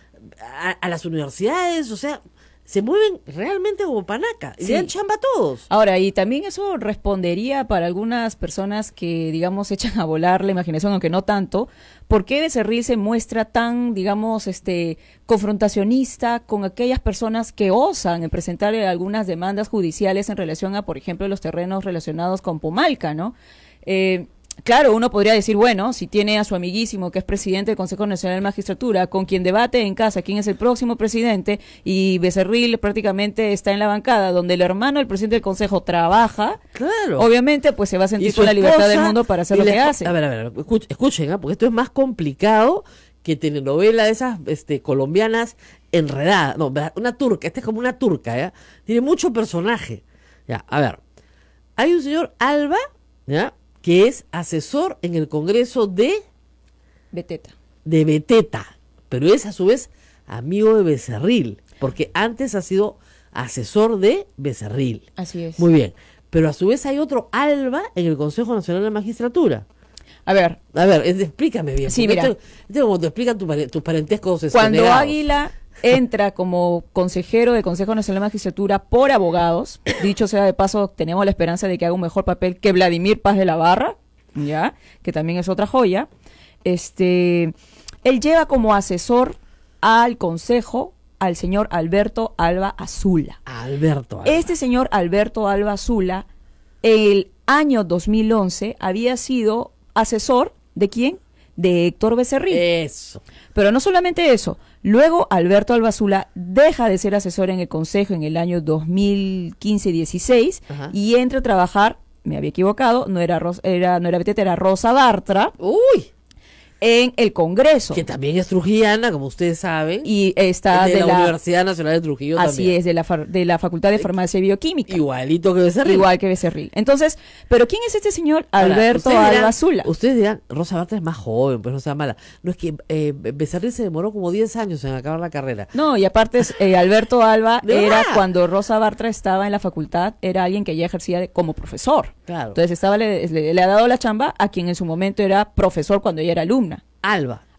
a las universidades, o sea, se mueven realmente como panaca y le dan chamba a todos. Ahora, y también eso respondería para algunas personas que, digamos, echan a volar la imaginación, aunque no tanto, ¿por qué Becerril se muestra tan, digamos, confrontacionista con aquellas personas que osan en presentar algunas demandas judiciales en relación a, por ejemplo, los terrenos relacionados con Pomalca, ¿no? Claro, uno podría decir, bueno, si tiene a su amiguísimo que es presidente del Consejo Nacional de Magistratura, con quien debate en casa quién es el próximo presidente, y Becerril prácticamente está en la bancada, donde el hermano del presidente del Consejo trabaja, Claro. obviamente pues se va a sentir Y su con la libertad del esposa, mundo para hacer y lo la que espo- hace. A ver, escuchen, ¿ah? Porque esto es más complicado que telenovela de esas colombianas enredadas. No, ¿verdad? Una turca, esta es como una turca, ¿ya? Tiene mucho personaje. Ya, a ver. Hay un señor Alba, ¿ya? Que es asesor en el Congreso Beteta. de Beteta, pero es a su vez amigo de Becerril, porque antes ha sido asesor de Becerril. Así es. Muy bien, pero a su vez hay otro Alba en el Consejo Nacional de Magistratura. A ver, Explícame bien. Sí, porque mira. esto es como te explican tus parentescos. cuando negados. Águila entra como consejero del Consejo Nacional de Magistratura por abogados, dicho sea de paso, tenemos la esperanza de que haga un mejor papel que Vladimir Paz de la Barra, ya, que también es otra joya. Él lleva como asesor al consejo al señor Alberto Alba Azula. Alberto. Este señor Alberto Alba Azula, el año 2011, había sido asesor ¿de quién? De Héctor Becerril. Eso. Pero no solamente eso, luego Alberto Alba Azula deja de ser asesor en el Consejo en el año 2015-16 Ajá. y entra a trabajar, me había equivocado, no era Beteta, era Rosa Bartra, Uy, en el Congreso. que también es trujillana, como ustedes saben. Y está de de la la, Universidad Nacional de Trujillo así también. es, de la Facultad de Farmacia y Bioquímica. Igualito que Becerril. Igual que Becerril. Entonces, ¿pero quién es este señor? Ahora, Alberto ustedes Alba dirán- Azula. Ustedes dirán, Rosa Bartra es más joven, pues no sea mala. No, es que Becerril se demoró como 10 años en acabar la carrera. No, y aparte Alberto Alba ¿De era verdad? cuando Rosa Bartra estaba en la facultad, era alguien que ya ejercía como profesor. Claro. Entonces le ha dado la chamba a quien en su momento era profesor cuando ella era alumna.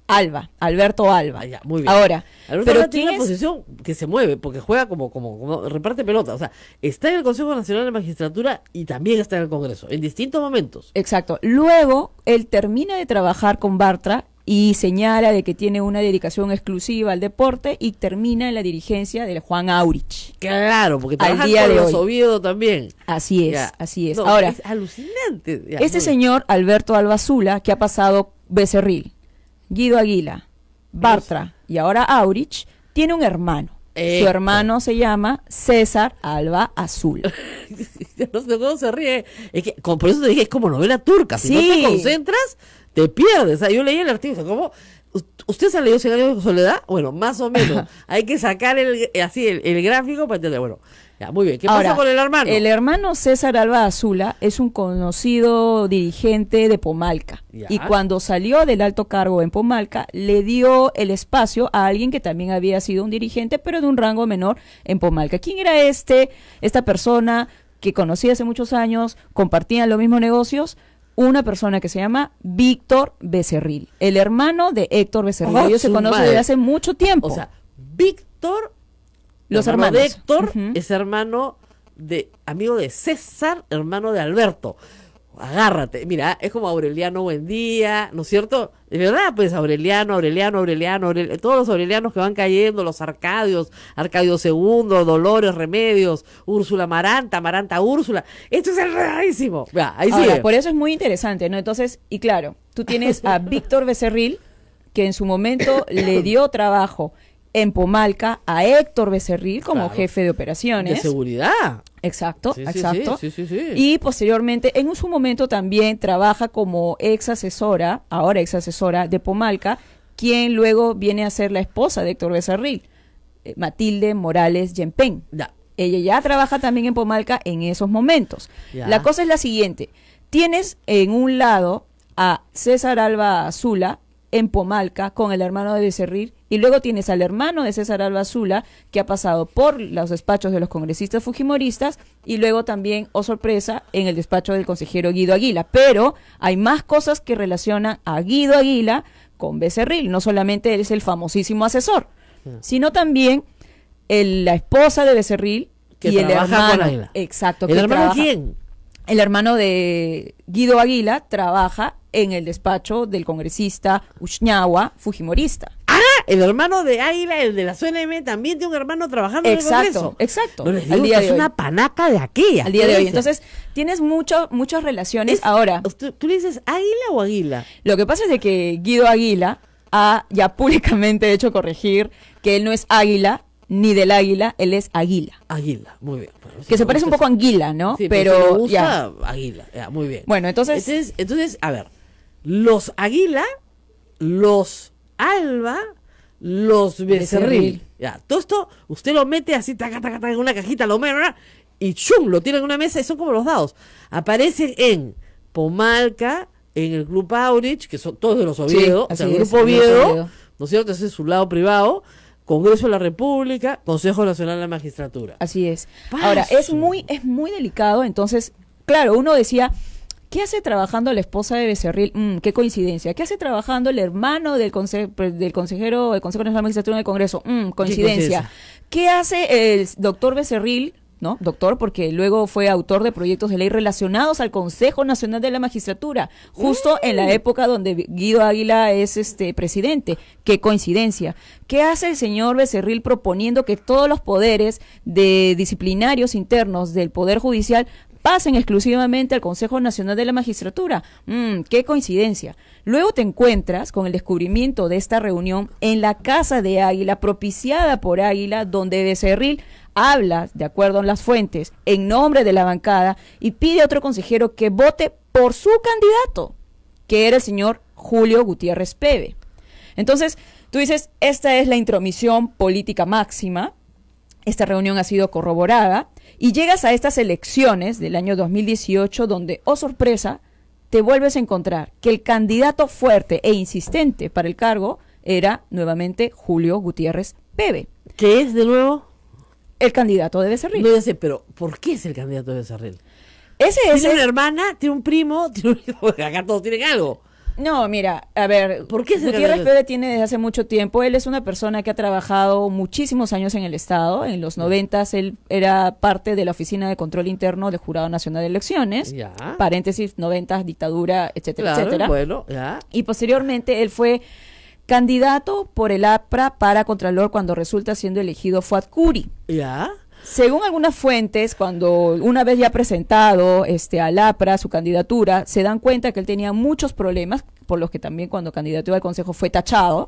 Alberto Alba. Ah, ya, muy bien. Ahora, Alberto pero Alba tiene ¿quién una es? posición que se mueve, porque juega como reparte pelota. O sea, está en el Consejo Nacional de Magistratura y también está en el Congreso, en distintos momentos. Exacto. Luego, él termina de trabajar con Bartra y señala de que tiene una dedicación exclusiva al deporte y termina en la dirigencia de Juan Aurich. Claro, porque Al trabaja día con de los hoy. Oviedo también. Así es, Ya. así es. No, Ahora, es alucinante. Ya, este muy señor Alberto Alba Azula, que ha pasado Becerril, Guido Aguila, Bartra y ahora Aurich, tiene un hermano. Su Héctor. hermano se llama César Alba Azula. bien. No sé cómo se ríe. Es que, por eso te dije, es como novela turca. Si Sí. no te concentras, te pierdes. O sea, yo leí el artículo, como... ¿Usted se ha leído 100 años de soledad? Bueno, más o menos. Hay que sacar el gráfico para entender. Bueno, ya, muy bien. ¿Qué Ahora, pasa con el hermano? El hermano César Alba Azula es un conocido dirigente de Pomalca. Ya. Y cuando salió del alto cargo en Pomalca, le dio el espacio a alguien que también había sido un dirigente, pero de un rango menor en Pomalca. ¿Quién era esta persona que conocí hace muchos años, compartían los mismos negocios? Una persona que se llama Víctor Becerril, el hermano de Héctor Becerril. Oh, Ellos se su conocen madre. desde hace mucho tiempo. O sea, Víctor, Los hermano de hermanos. Héctor, Ujú. es amigo de César, hermano de Alberto. Agárrate, mira, es como Aureliano Buendía, ¿no es cierto? De verdad, pues Aureliano, todos los Aurelianos que van cayendo, los Arcadios, Arcadio II, Dolores, Remedios, Úrsula Maranta, Úrsula. Esto es enredadísimo. Ya, ahí Ahora, sigue. por eso es muy interesante, ¿no? Entonces, y claro, tú tienes a Víctor Becerril, que en su momento le dio trabajo en Pomalca a Héctor Becerril como Claro. jefe de De operaciones. seguridad. Exacto, Sí, sí, exacto. sí. Y posteriormente, en su momento también trabaja como ahora ex asesora de Pomalca, quien luego viene a ser la esposa de Héctor Becerril, Matilde Morales Yempén. Ya. Ella ya trabaja también en Pomalca en esos momentos. Ya. La cosa es la siguiente. Tienes en un lado a César Alba Azula en Pomalca con el hermano de Becerril y luego tienes al hermano de César Alba Azula que ha pasado por los despachos de los congresistas fujimoristas y luego también, oh sorpresa, en el despacho del consejero Guido Aguila. Pero hay más cosas que relacionan a Guido Aguila con Becerril. No solamente él es el famosísimo asesor, sino también la esposa de Becerril Que y el trabaja hermano. con Aguila. Exacto. ¿El que hermano trabaja- quién? El hermano de Guido Aguila trabaja en el despacho del congresista Ushñahua, fujimorista. ¡Ah! el hermano de Águila, el de la CNM, también tiene un hermano trabajando en el Congreso. Exacto. No les Al digo día que de es hoy. una panaca de aquella. Al día de hoy. Fíjense. Entonces, tienes muchas relaciones. Ahora, ¿Tú le dices Águila o Águila? lo que pasa es de que Guido Águila ha ya públicamente hecho corregir que él no es Águila, ni del Águila, él es Águila. Águila, muy bien. Bueno, Que se parece un poco a Anguila, ¿no? Sí, pero si le gusta, ya. Águila, ya, muy bien. Bueno, entonces, Entonces, a ver, los Águila, los Alba, los Becerril. Becerril. Ya, todo esto usted lo mete así, taca, taca, taca, en una cajita, lo mete, y chum, lo tiene en una mesa y son como los dados. Aparecen en Pomalca, en el Club Aurich, que son todos de los Oviedo, Sí, o sea, así el es, Grupo el Grupo Oviedo, Oviedo. ¿no es cierto? Ese es su lado privado, Congreso de la República, Consejo Nacional de la Magistratura. así es. Paso. Ahora, es muy delicado. Entonces, claro, uno decía, ¿qué hace trabajando la esposa de Becerril? Qué coincidencia. ¿Qué hace trabajando el hermano del consejero del Consejo Nacional de la Magistratura del Congreso? Coincidencia. ¿Qué hace el doctor Becerril? ¿No? Doctor, porque luego fue autor de proyectos de ley relacionados al Consejo Nacional de la Magistratura, justo en la época donde Guido Águila es presidente. Qué coincidencia. ¿Qué hace el señor Becerril proponiendo que todos los poderes de disciplinarios internos del Poder Judicial pasen exclusivamente al Consejo Nacional de la Magistratura? Qué coincidencia. Luego te encuentras con el descubrimiento de esta reunión en la Casa de Águila, propiciada por Águila, donde Becerril habla, de acuerdo a las fuentes, en nombre de la bancada y pide a otro consejero que vote por su candidato, que era el señor Julio Gutiérrez Peve. Entonces, tú dices, esta es la intromisión política máxima, esta reunión ha sido corroborada, y llegas a estas elecciones del año 2018, donde, oh sorpresa, te vuelves a encontrar que el candidato fuerte e insistente para el cargo era nuevamente Julio Gutiérrez Peve, ¿Qué es de nuevo? el candidato de Becerril. No, ya sé, pero ¿por qué es el candidato de Becerril? Ese es Tiene una hermana, tiene un primo, tiene un hijo, acá todos tienen algo. No, mira, a ver, ¿Por qué es el Gutiérrez candidato? Peve tiene desde hace mucho tiempo, él es una persona que ha trabajado muchísimos años en el Estado, en los 90s él era parte de la Oficina de Control Interno del Jurado Nacional de Elecciones, Ya. paréntesis, 90s, dictadura, etcétera, Claro, etcétera. bueno, ya. Y posteriormente él fue candidato por el APRA para Contralor cuando resulta siendo elegido Fuad Curi. Ya. Según algunas fuentes, cuando una vez ya presentado al APRA su candidatura, se dan cuenta que él tenía muchos problemas, por los que también cuando candidato al Consejo fue tachado,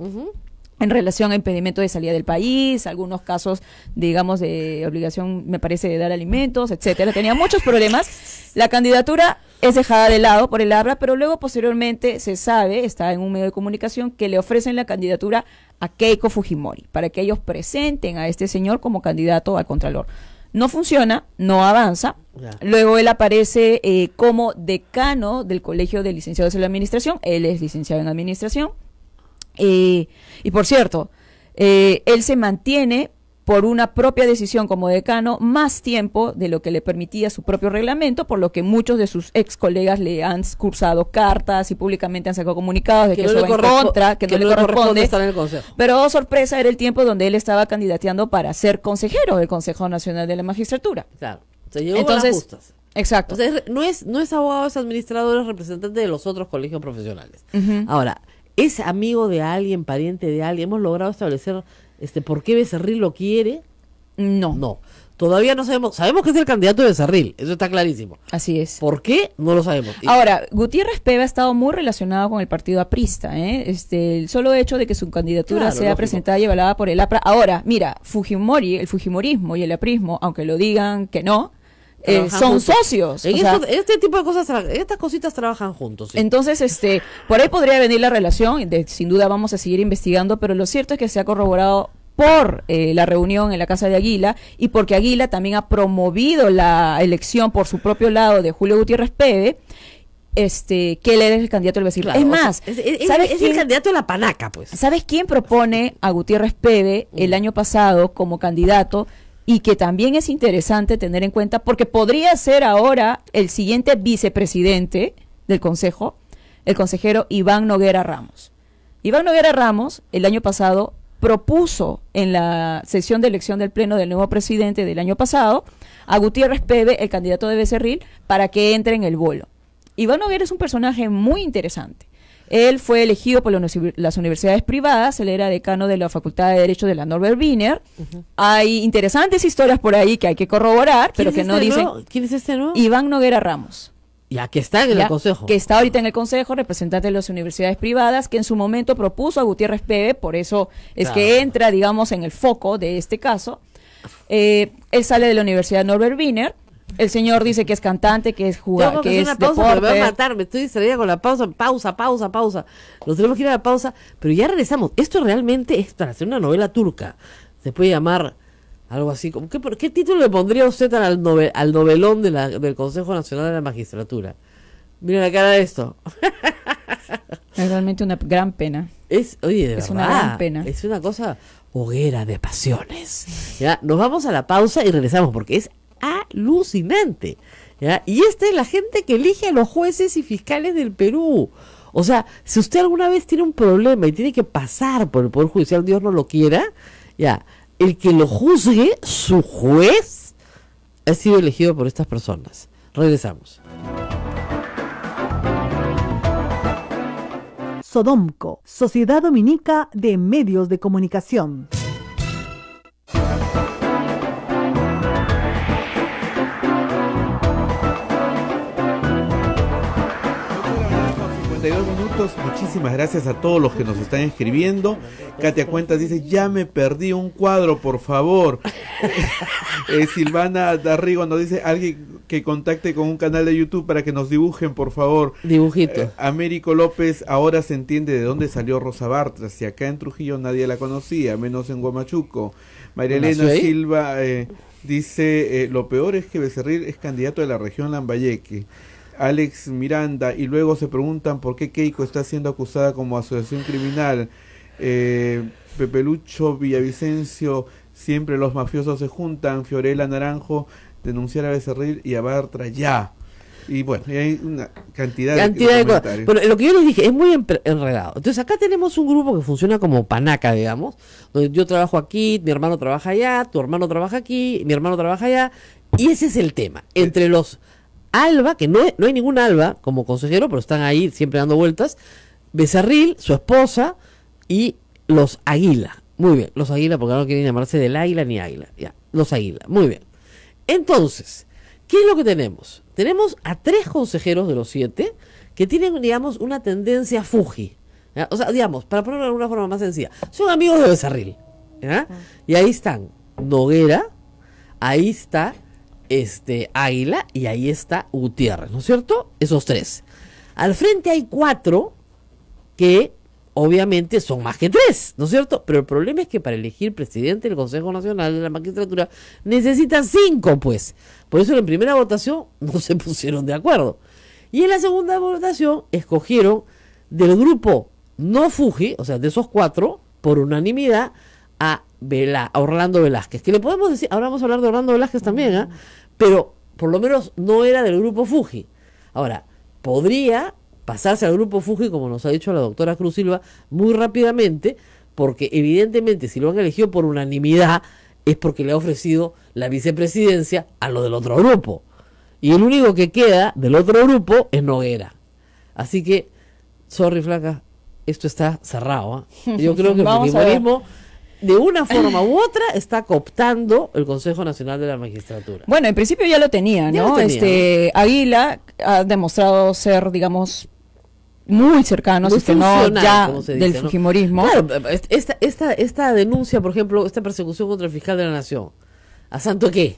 en relación a impedimento de salida del país, algunos casos, digamos, de obligación, me parece, de dar alimentos, etcétera. Tenía muchos problemas. La candidatura es dejada de lado por el APRA, pero luego posteriormente se sabe, está en un medio de comunicación, que le ofrecen la candidatura a Keiko Fujimori, para que ellos presenten a este señor como candidato al Contralor. No funciona, no avanza. Ya. Luego él aparece como decano del Colegio de Licenciados en la Administración. Él es licenciado en Administración. Y por cierto, él se mantiene por una propia decisión como decano más tiempo de lo que le permitía su propio reglamento, por lo que muchos de sus ex colegas le han cursado cartas y públicamente han sacado comunicados de que, no eso le va en contra, que no le corresponde estar en el Consejo. Pero oh, sorpresa, era el tiempo donde él estaba candidateando para ser consejero del Consejo Nacional de la Magistratura. Claro. Se llegó Entonces, con las justas. exacto. O sea, no es abogado, es administrador, es representante de los otros colegios profesionales. Ahora, ¿es amigo de alguien, pariente de alguien? ¿Hemos logrado establecer por qué Becerril lo quiere? No, No. Todavía no sabemos. Sabemos que es el candidato de Becerril, eso está clarísimo. así es. ¿Por qué? No lo sabemos. Ahora, Gutiérrez Peve ha estado muy relacionado con el partido aprista, el solo hecho de que su candidatura Claro, sea lógico. presentada y avalada por el APRA. Ahora, mira, el fujimorismo y el aprismo, aunque lo digan que no, Trabajan son juntos. socios. En o sea, este tipo de cosas, estas cositas trabajan juntos. Sí. entonces, por ahí podría venir la relación, sin duda vamos a seguir investigando, pero lo cierto es que se ha corroborado por la reunión en la Casa de Águila y porque Águila también ha promovido la elección por su propio lado de Julio Gutiérrez Peve, que él es el candidato del Becerril. Claro, Es o sea, más, es ¿sabes el quién? candidato de la panaca, pues. ¿Sabes quién propone a Gutiérrez Peve el año pasado como candidato? Y que también es interesante tener en cuenta, porque podría ser ahora el siguiente vicepresidente del Consejo, el consejero Iván Noguera Ramos. Iván Noguera Ramos, el año pasado, propuso en la sesión de elección del Pleno del nuevo presidente del año pasado a Gutiérrez Peve, el candidato de Becerril, para que entre en el bolo. Iván Noguera es un personaje muy interesante. Él fue elegido por las universidades privadas, él era decano de la Facultad de Derecho de la Norbert Wiener. Hay interesantes historias por ahí que hay que corroborar, pero que no dicen. ¿Quién es este nuevo? Iván Noguera Ramos. Ya, que está en el Consejo. Que está ahorita en el Consejo, representante de las universidades privadas, que en su momento propuso a Gutiérrez Peve, por eso es que entra, digamos, en el foco de este caso. Él sale de la Universidad Norbert Wiener. El señor dice que es cantante, que es jugador, que es pausa, deporte. Me va a matar, me estoy distraída con la pausa. Pausa. Nos tenemos que ir a la pausa, pero ya regresamos. Esto realmente es para hacer una novela turca. Se puede llamar algo así como, ¿qué título le pondría usted al novelón del Consejo Nacional de la Magistratura? Mira la cara de esto. Es realmente una gran pena. Oye, de verdad. Es una gran pena. Es una cosa, hoguera de pasiones. Ya, nos vamos a la pausa y regresamos porque es alucinante. ¿Ya? Y esta es la gente que elige a los jueces y fiscales del Perú. O sea, si usted alguna vez tiene un problema y tiene que pasar por el Poder Judicial, Dios no lo quiera, ya, el que lo juzgue, su juez, ha sido elegido por estas personas. Regresamos. Sodomco, Sociedad Dominica de Medios de Comunicación. Minutos. Muchísimas gracias a todos los que nos están escribiendo. Katia Cuentas dice, ya me perdí un cuadro, por favor. Silvana Darrigo nos dice, alguien que contacte con un canal de YouTube para que nos dibujen, por favor. Dibujito. Américo López, ahora se entiende de dónde salió Rosa Bartra, si acá en Trujillo nadie la conocía, menos en Huamachuco. María Elena Silva dice, lo peor es que Becerril es candidato de la región Lambayeque. Alex Miranda, y luego se preguntan por qué Keiko está siendo acusada como asociación criminal. Pepe Lucho Villavicencio, siempre los mafiosos se juntan. Fiorella Naranjo, denunciar a Becerril y a Bartra ya. Y bueno, y hay una cantidad de cosas. Pero lo que yo les dije es muy enredado. Entonces acá tenemos un grupo que funciona como panaca, digamos, donde yo trabajo aquí, mi hermano trabaja allá, tu hermano trabaja aquí, mi hermano trabaja allá, y ese es el tema. Entre los Alba, que no hay ningún Alba como consejero, pero están ahí siempre dando vueltas, Becerril, su esposa, y los Águila. Muy bien, los Águila, porque no quieren llamarse del Águila ni Águila. Ya, los Águila, muy bien. Entonces, ¿qué es lo que tenemos? Tenemos a 3 consejeros de los 7 que tienen, digamos, una tendencia fuji. ¿Ya? O sea, digamos, para ponerlo de alguna forma más sencilla, son amigos de Becerril. ¿Ya? Y ahí están Noguera, ahí está Águila y ahí está Gutiérrez, ¿no es cierto? Esos 3. Al frente hay 4 que obviamente son más que 3, ¿no es cierto? Pero el problema es que para elegir presidente del Consejo Nacional de la Magistratura necesitan 5, pues. Por eso en primera votación no se pusieron de acuerdo. Y en la segunda votación escogieron del grupo no Fuji, o sea, de esos 4, por unanimidad, a Orlando Velázquez, que le podemos decir, ahora vamos a hablar de Orlando Velázquez también, pero por lo menos no era del grupo Fuji. Ahora, podría pasarse al grupo Fuji, como nos ha dicho la doctora Cruz Silva, muy rápidamente, porque evidentemente si lo han elegido por unanimidad es porque le ha ofrecido la vicepresidencia a lo del otro grupo. Y el único que queda del otro grupo es Noguera. Así que, sorry flaca, esto está cerrado. Yo creo que el fujimorismo de una forma u otra está cooptando el Consejo Nacional de la Magistratura. Bueno, en principio ya lo tenía, ¿no? Águila ha demostrado ser, digamos, muy cercano, si no ya del fujimorismo. Claro, esta denuncia, por ejemplo, esta persecución contra el fiscal de la Nación, ¿a santo qué?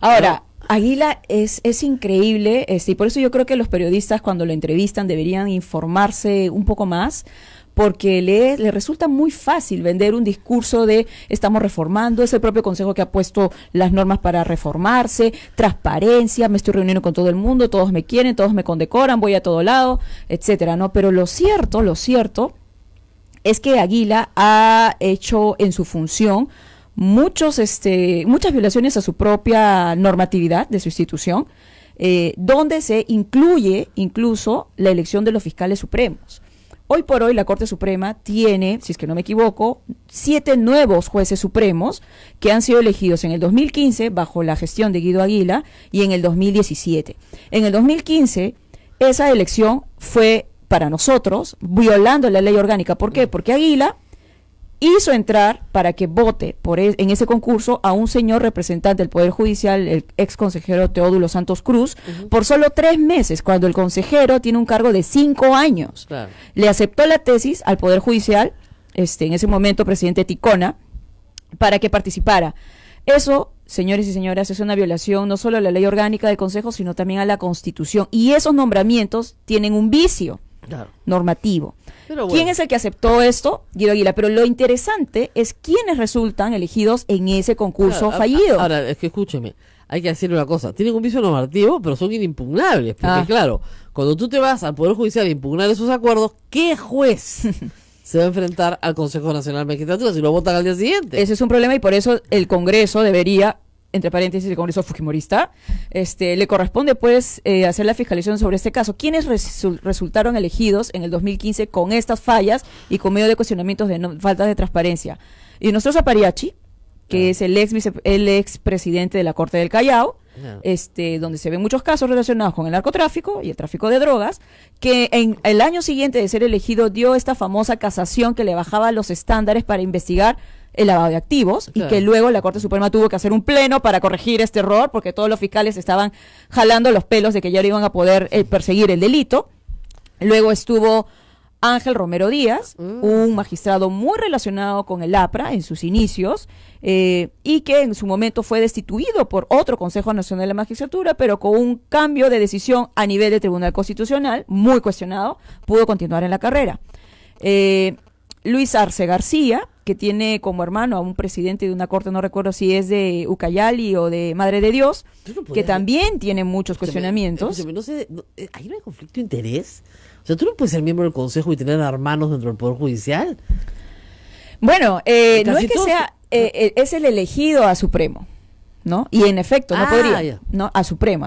Ahora, Águila es increíble, y por eso yo creo que los periodistas cuando lo entrevistan deberían informarse un poco más, porque le resulta muy fácil vender un discurso de estamos reformando, es el propio Consejo que ha puesto las normas para reformarse, transparencia, me estoy reuniendo con todo el mundo, todos me quieren, todos me condecoran, voy a todo lado, etcétera, ¿no? Pero lo cierto es que Águila ha hecho en su función muchas violaciones a su propia normatividad de su institución, donde se incluye incluso la elección de los fiscales supremos. Hoy por hoy la Corte Suprema tiene, si es que no me equivoco, 7 nuevos jueces supremos que han sido elegidos en el 2015 bajo la gestión de Guido Águila y en el 2017. En el 2015 esa elección fue para nosotros, violando la ley orgánica. ¿Por qué? Porque Aguila hizo entrar para que vote en ese concurso a un señor representante del Poder Judicial, el ex consejero Teodulo Santos Cruz, por solo 3 meses, cuando el consejero tiene un cargo de 5 años. Claro. Le aceptó la tesis al Poder Judicial, en ese momento presidente Ticona, para que participara. Eso, señores y señoras, es una violación no solo a la ley orgánica del Consejo, sino también a la Constitución. Y esos nombramientos tienen un vicio normativo. Pero bueno. ¿Quién es el que aceptó esto? Guido Aguila. Pero lo interesante es quiénes resultan elegidos en ese concurso fallido. Ahora, es que escúcheme, hay que decirle una cosa. Tienen un vicio normativo, pero son inimpugnables. Porque claro, cuando tú te vas al Poder Judicial a impugnar esos acuerdos, ¿qué juez se va a enfrentar al Consejo Nacional de Magistratura si lo votan al día siguiente? Ese es un problema y por eso el Congreso debería, entre paréntesis, el Congreso Fujimorista, le corresponde pues hacer la fiscalización sobre este caso. ¿Quiénes resultaron elegidos en el 2015 con estas fallas y con medio de cuestionamientos de falta de transparencia? Y nuestro Zapariachi, que es el ex presidente de la Corte del Callao, donde se ven muchos casos relacionados con el narcotráfico y el tráfico de drogas, que en el año siguiente de ser elegido dio esta famosa casación que le bajaba los estándares para investigar el lavado de activos, y que luego la Corte Suprema tuvo que hacer un pleno para corregir este error, porque todos los fiscales estaban jalando los pelos de que ya no iban a poder perseguir el delito. Luego estuvo Ángel Romero Díaz, un magistrado muy relacionado con el APRA en sus inicios, y que en su momento fue destituido por otro Consejo Nacional de la Magistratura, pero con un cambio de decisión a nivel de Tribunal Constitucional, muy cuestionado, pudo continuar en la carrera. Luis Arce García, que tiene como hermano a un presidente de una corte, no recuerdo si es de Ucayali o de Madre de Dios, que también tiene muchos cuestionamientos. No sé, ¿hay un conflicto de interés? O sea, ¿tú no puedes ser miembro del Consejo y tener hermanos dentro del Poder Judicial? Bueno, no es que sea, es el elegido a Supremo, ¿no? Y en efecto, no podría, ¿no? A Supremo.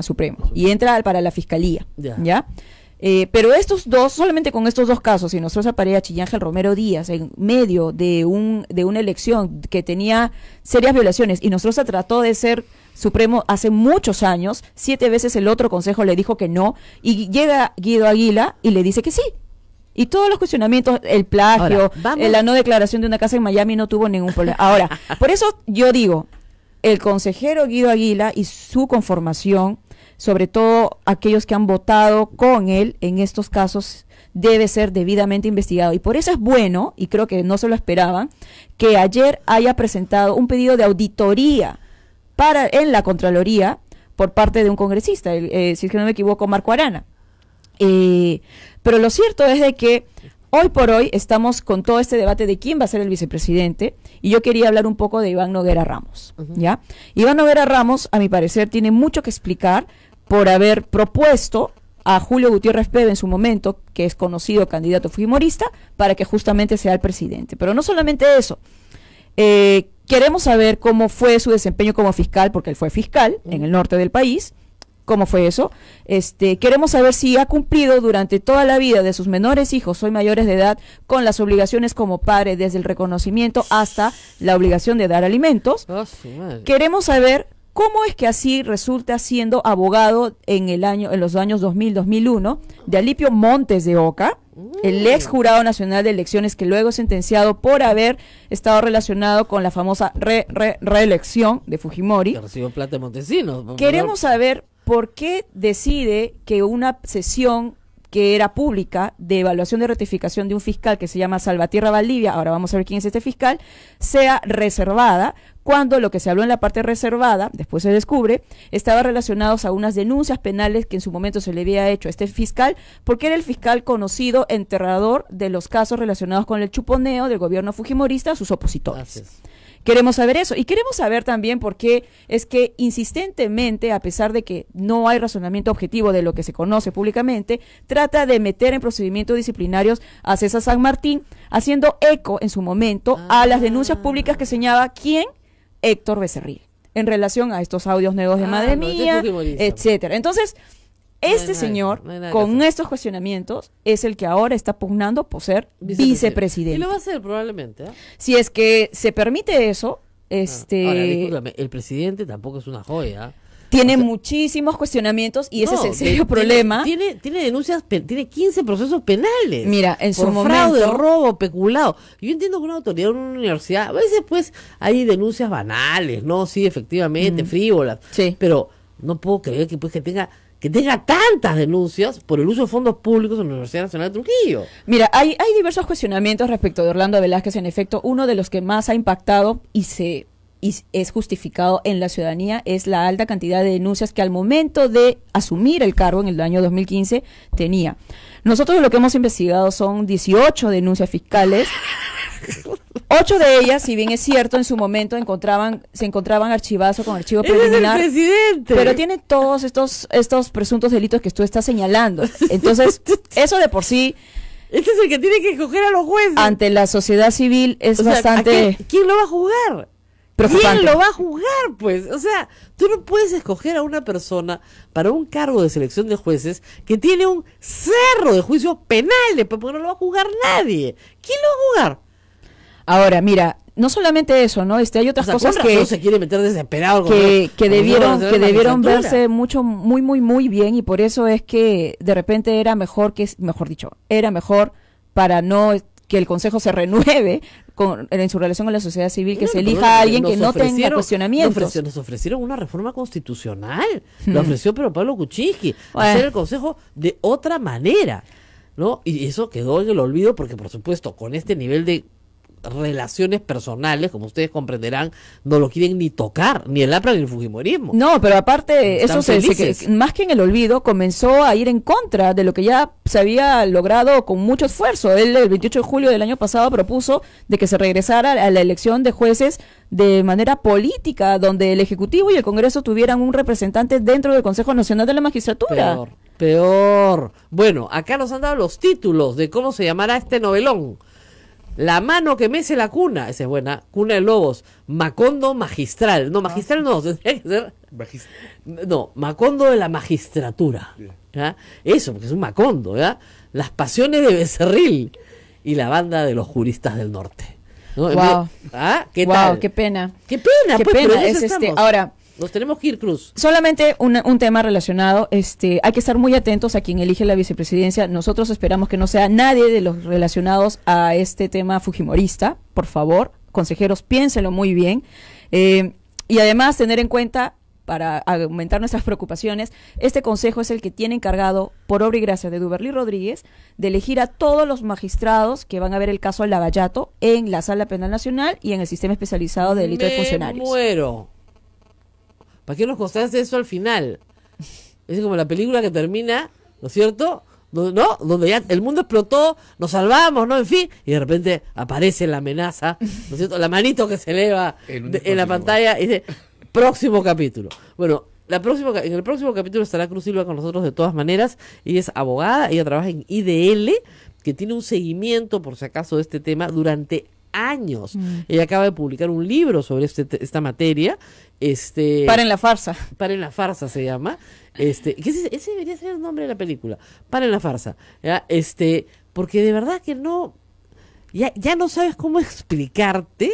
Y entra para la Fiscalía, ¿ya? Pero estos dos, solamente con estos dos casos, y nosotros Zapariachi y Ángel Romero Díaz, en medio de una elección que tenía serias violaciones, y nosotros se trató de ser Supremo hace muchos años, 7 veces el otro consejo le dijo que no, y llega Guido Aguila y le dice que sí. Y todos los cuestionamientos, el plagio, la no declaración de una casa en Miami no tuvo ningún problema. Ahora, por eso yo digo, el consejero Guido Aguila y su conformación, sobre todo aquellos que han votado con él en estos casos, debe ser debidamente investigado. Y por eso es bueno, y creo que no se lo esperaban, que ayer haya presentado un pedido de auditoría en la Contraloría por parte de un congresista, si es que no me equivoco, Marco Arana. Pero lo cierto es de que hoy por hoy estamos con todo este debate de quién va a ser el vicepresidente, y yo quería hablar un poco de Iván Noguera Ramos, ¿ya? Iván Noguera Ramos, a mi parecer, tiene mucho que explicar por haber propuesto a Julio Gutiérrez Peve en su momento, que es conocido candidato fujimorista, para que justamente sea el presidente. Pero no solamente eso, queremos saber cómo fue su desempeño como fiscal, porque él fue fiscal en el norte del país. ¿Cómo fue eso? Queremos saber si ha cumplido durante toda la vida de sus menores hijos, hoy mayores de edad, con las obligaciones como padre, desde el reconocimiento hasta la obligación de dar alimentos. Queremos saber cómo es que así resulta siendo abogado en los años 2000-2001 de Alipio Montes de Oca, el ex jurado nacional de elecciones, que luego es sentenciado por haber estado relacionado con la famosa reelección de Fujimori. Que recibió plata de Montesinos. Queremos saber por qué decide que una sesión que era pública de evaluación de ratificación de un fiscal que se llama Salvatierra Valdivia, ahora vamos a ver quién es este fiscal, sea reservada, cuando lo que se habló en la parte reservada, después se descubre, estaba relacionados a unas denuncias penales que en su momento se le había hecho a este fiscal, porque era el fiscal conocido enterrador de los casos relacionados con el chuponeo del gobierno fujimorista a sus opositores. Queremos saber eso, y queremos saber también por qué es que insistentemente, a pesar de que no hay razonamiento objetivo de lo que se conoce públicamente, trata de meter en procedimientos disciplinarios a César San Martín, haciendo eco en su momento a las denuncias públicas que señalaba ¿quién? Héctor Becerril, en relación a estos audios nuevos de Madre Mía, etcétera. Entonces, señor, con estos cuestionamientos, es el que ahora está pugnando por ser vicepresidente. Y lo va a hacer probablemente. Si es que se permite eso, Ahora, discúlpame, el presidente tampoco es una joya. Tiene muchísimos cuestionamientos y ese No, es el serio problema. Tiene denuncias, tiene 15 procesos penales. Mira, en su por fraude, momento- robo, peculado. Yo entiendo que una autoridad de una universidad, a veces pues hay denuncias banales, ¿no? Sí, efectivamente, frívolas. Sí. Pero no puedo creer que pues que tenga tantas denuncias por el uso de fondos públicos en la Universidad Nacional de Trujillo. Mira, hay diversos cuestionamientos respecto de Orlando Velázquez. En efecto, uno de los que más ha impactado y es justificado en la ciudadanía es la alta cantidad de denuncias que al momento de asumir el cargo en el año 2015 tenía. Nosotros lo que hemos investigado son 18 denuncias fiscales. 8 de ellas, si bien es cierto, en su momento se encontraban archivados con archivo ¡Ese es el preliminar. presidente! Pero tiene todos estos presuntos delitos que tú estás señalando. Entonces, eso de por sí, Este es el que tiene que escoger a los jueces. ante la sociedad civil, es O sea, bastante ¿quién lo va a jugar? preocupante. ¿Quién lo va a jugar, pues? O sea, tú no puedes escoger a una persona para un cargo de selección de jueces que tiene un cerro de juicios penales, pues, porque no lo va a jugar nadie. ¿Quién lo va a jugar? Ahora, mira, no solamente eso, ¿no? Hay otras O sea, cosas con razón se quiere meter desesperado. que debieron debieron verse muy bien, y por eso es que de repente era mejor para no que el Consejo se renueve en su relación con la sociedad civil, que se elija a alguien que no tenga cuestionamientos. Nos ofrecieron una reforma constitucional. Lo ofreció pero Pablo Kuczynski. Bueno. Hacer el Consejo de otra manera, ¿no? Y eso quedó en el olvido porque, por supuesto, con este nivel de relaciones personales, como ustedes comprenderán, no lo quieren ni tocar, ni el APRA ni el fujimorismo. No, pero aparte, Están eso felices. más que en el olvido, comenzó a ir en contra de lo que ya se había logrado con mucho esfuerzo. Él, el 28 de julio del año pasado, propuso de que se regresara a la elección de jueces de manera política, donde el Ejecutivo y el Congreso tuvieran un representante dentro del Consejo Nacional de la Magistratura. Peor. Bueno, acá nos han dado los títulos de cómo se llamará este novelón. La mano que mece la cuna, esa es buena, Cuna de Lobos, Macondo magistral, no, magistral no, tendría que ser, no, Macondo de la magistratura, ¿ya? Eso, porque es un Macondo, ¿ya? Las pasiones de Becerril y la banda de los juristas del norte. ¿No? Wow. ¿Ah? ¿Qué Wow, tal? qué pena. Qué pena, Qué pues, pena. pero en eso Es estamos. ahora, Nos tenemos que ir, Cruz. solamente un tema relacionado, hay que estar muy atentos a quien elige la vicepresidencia. Nosotros esperamos que no sea nadie de los relacionados a este tema fujimorista. Por favor, consejeros, piénsenlo muy bien. Y además tener en cuenta, para aumentar nuestras preocupaciones, este consejo es el que tiene encargado, por obra y gracia de Duberly Rodríguez, de elegir a todos los magistrados que van a ver el caso Lavallato en la Sala Penal Nacional y en el Sistema Especializado de Delito de Funcionarios. Muero. ¿Para qué nos contaste eso al final? Es como la película que termina, ¿no es cierto? Donde ya el mundo explotó, nos salvamos, ¿no? En fin, y de repente aparece la amenaza, ¿no es cierto? La manito que se eleva en la pantalla y dice, próximo capítulo. Bueno, en el próximo capítulo estará Cruz Silva con nosotros de todas maneras. Ella es abogada, ella trabaja en IDL, que tiene un seguimiento, por si acaso, de este tema durante años. Ella acaba de publicar un libro sobre esta materia. Paren la farsa. Paren la farsa se llama. Ese debería ser el nombre de la película. Paren la farsa. ¿Ya? Porque de verdad que no, ya no sabes cómo explicarte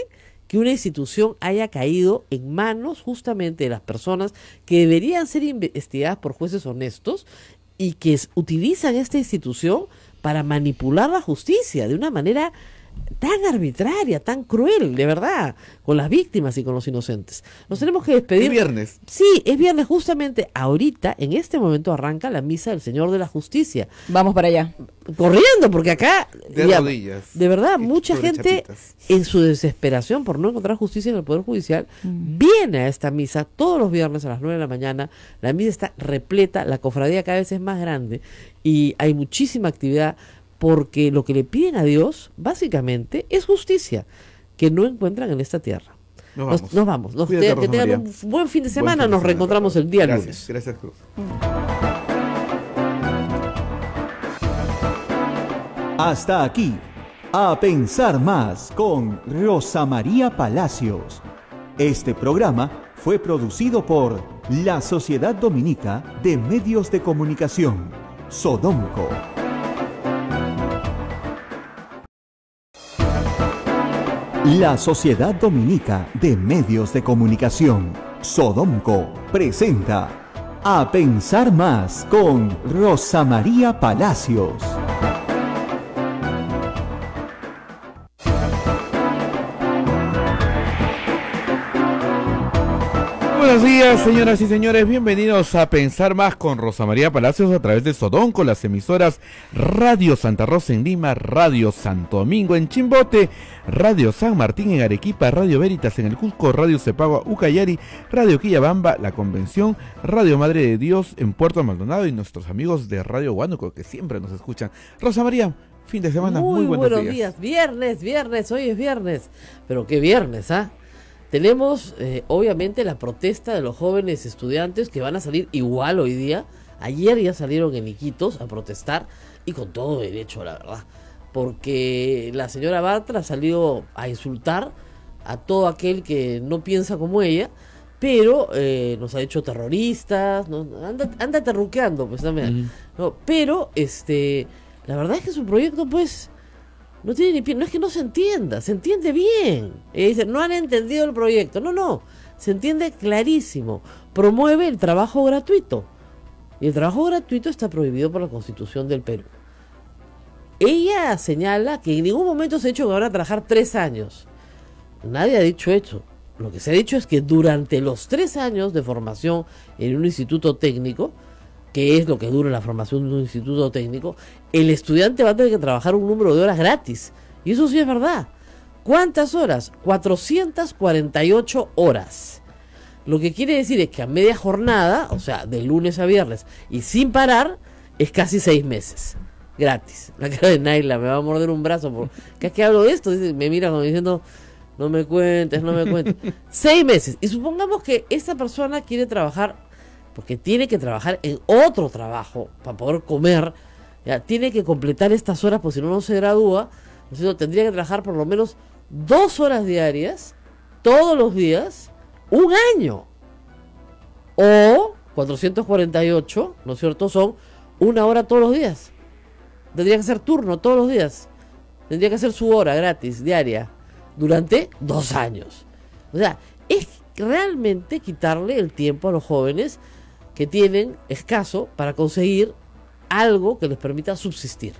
que una institución haya caído en manos justamente de las personas que deberían ser investigadas por jueces honestos y que utilizan esta institución para manipular la justicia de una manera tan arbitraria, tan cruel, de verdad, con las víctimas y con los inocentes. Nos tenemos que despedir. Es viernes. Sí, es viernes. Justamente ahorita, en este momento, arranca la misa del Señor de la Justicia. Vamos para allá. Corriendo, porque acá, De rodillas. de verdad, Y mucha sobre gente, chapitas. en su desesperación por no encontrar justicia en el Poder Judicial, viene a esta misa todos los viernes a las 9 de la mañana. La misa está repleta, la cofradía cada vez es más grande y hay muchísima actividad, porque lo que le piden a Dios, básicamente, es justicia, que no encuentran en esta tierra. Nos vamos. Cuídate, Que Rosa tengan María. un buen fin de semana. Buen fin de Nos semana, reencontramos Pablo. el día Gracias, lunes. Gracias, Cruz. Hasta aquí, A Pensar Más con Rosa María Palacios. Este programa fue producido por la Sociedad Dominica de Medios de Comunicación, Sodomco. La Sociedad Dominica de Medios de Comunicación, Sodomco presenta A Pensar Más con Rosa María Palacios. Buenos días, señoras y señores, bienvenidos a Pensar Más con Rosa María Palacios a través de Sodomco, las emisoras Radio Santa Rosa en Lima, Radio Santo Domingo en Chimbote, Radio San Martín en Arequipa, Radio Veritas en el Cusco, Radio Cepagua Ucayali, Radio Quillabamba, La Convención, Radio Madre de Dios en Puerto Maldonado y nuestros amigos de Radio Huánuco que siempre nos escuchan. Rosa María, fin de semana, muy buenos días. Viernes, hoy es viernes, pero qué viernes, ¿ah? Tenemos, obviamente, la protesta de los jóvenes estudiantes que van a salir igual hoy día. Ayer ya salieron en Iquitos a protestar y con todo derecho, la verdad. Porque la señora Bartra salió a insultar a todo aquel que no piensa como ella, pero nos ha hecho terroristas, ¿no? Anda terruqueando, pues también. ¿No? Pero, la verdad es que su proyecto, pues... no tiene ni pie, no es que no se entienda, se entiende bien. Dicen, no han entendido el proyecto. No, se entiende clarísimo. Promueve el trabajo gratuito. Y el trabajo gratuito está prohibido por la Constitución del Perú. Ella señala que en ningún momento se ha dicho que van a trabajar 3 años. Nadie ha dicho eso. Lo que se ha dicho es que durante los 3 años de formación en un instituto técnico, que es lo que dura la formación de un instituto técnico, el estudiante va a tener que trabajar un número de horas gratis. Y eso sí es verdad. ¿Cuántas horas? 448 horas. Lo que quiere decir es que a media jornada, o sea, de lunes a viernes, y sin parar, es casi 6 meses. Gratis. La cara de Naila, me va a morder un brazo. ¿Qué es que hablo de esto? Dice, me mira como diciendo, no me cuentes. 6 meses. Y supongamos que esta persona quiere trabajar, porque tiene que trabajar en otro trabajo para poder comer, ya, tiene que completar estas horas, porque si no, no se gradúa. Entonces tendría que trabajar por lo menos 2 horas diarias, todos los días, 1 año. O 448, ¿no es cierto? Son 1 hora todos los días. Tendría que hacer turno todos los días. Tendría que hacer su hora gratis, diaria, durante 2 años. O sea, es realmente quitarle el tiempo a los jóvenes que tienen escaso para conseguir algo que les permita subsistir.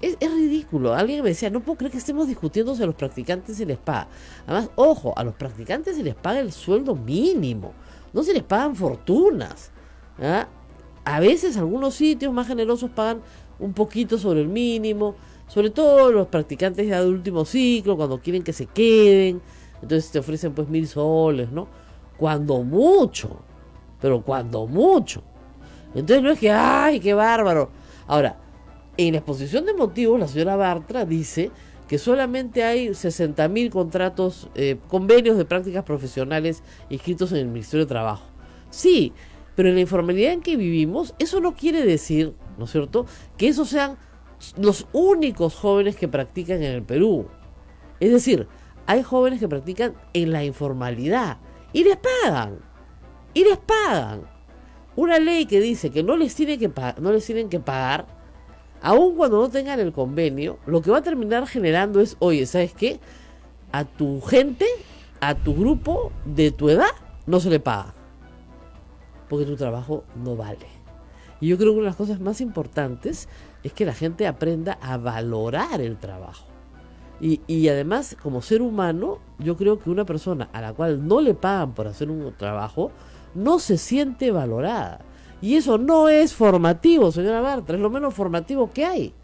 Es ridículo. Alguien me decía, no puedo creer que estemos discutiendo si a los practicantes se les paga. Además, ojo, a los practicantes se les paga el sueldo mínimo, no se les pagan fortunas, ¿ah? A veces algunos sitios más generosos pagan un poquito sobre el mínimo, sobre todo los practicantes ya de último ciclo, cuando quieren que se queden, entonces te ofrecen pues 1.000 soles, ¿no? Cuando mucho. Pero cuando mucho. Entonces no es que, ¡ay, qué bárbaro! Ahora, en la exposición de motivos, la señora Bartra dice que solamente hay 60.000 contratos, convenios de prácticas profesionales inscritos en el Ministerio de Trabajo. Sí, pero en la informalidad en que vivimos, eso no quiere decir, ¿no es cierto?, que esos sean los únicos jóvenes que practican en el Perú. Es decir, hay jóvenes que practican en la informalidad y les pagan. Y les pagan. Una ley que dice que no les tienen que pagar, aun cuando no tengan el convenio, lo que va a terminar generando es, oye, ¿sabes qué? A tu gente, a tu grupo de tu edad, no se le paga. Porque tu trabajo no vale. Y yo creo que una de las cosas más importantes es que la gente aprenda a valorar el trabajo. Y además, como ser humano, yo creo que una persona a la cual no le pagan por hacer un trabajo, no se siente valorada. Y eso no es formativo, señora Bartra, es lo menos formativo que hay.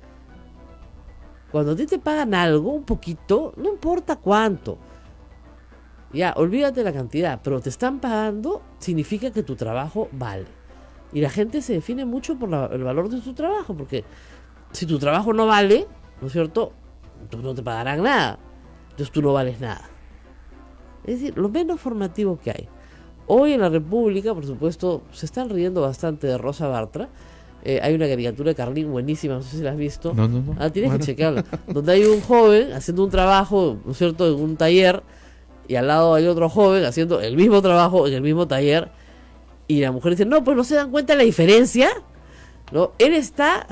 Cuando a ti te pagan algo, un poquito, no importa cuánto, ya, olvídate la cantidad, pero te están pagando, significa que tu trabajo vale. Y la gente se define mucho por el valor de su trabajo, porque si tu trabajo no vale, ¿no es cierto?, entonces no te pagarán nada, entonces tú no vales nada. Es decir, lo menos formativo que hay. Hoy en la República, por supuesto, se están riendo bastante de Rosa Bartra. Hay una caricatura de Carlín buenísima, no sé si la has visto. No. Tienes que chequearla. Donde hay un joven haciendo un trabajo, ¿no es cierto?, en un taller, y al lado hay otro joven haciendo el mismo trabajo en el mismo taller, y la mujer dice, no, pues no se dan cuenta de la diferencia, ¿no? Él está,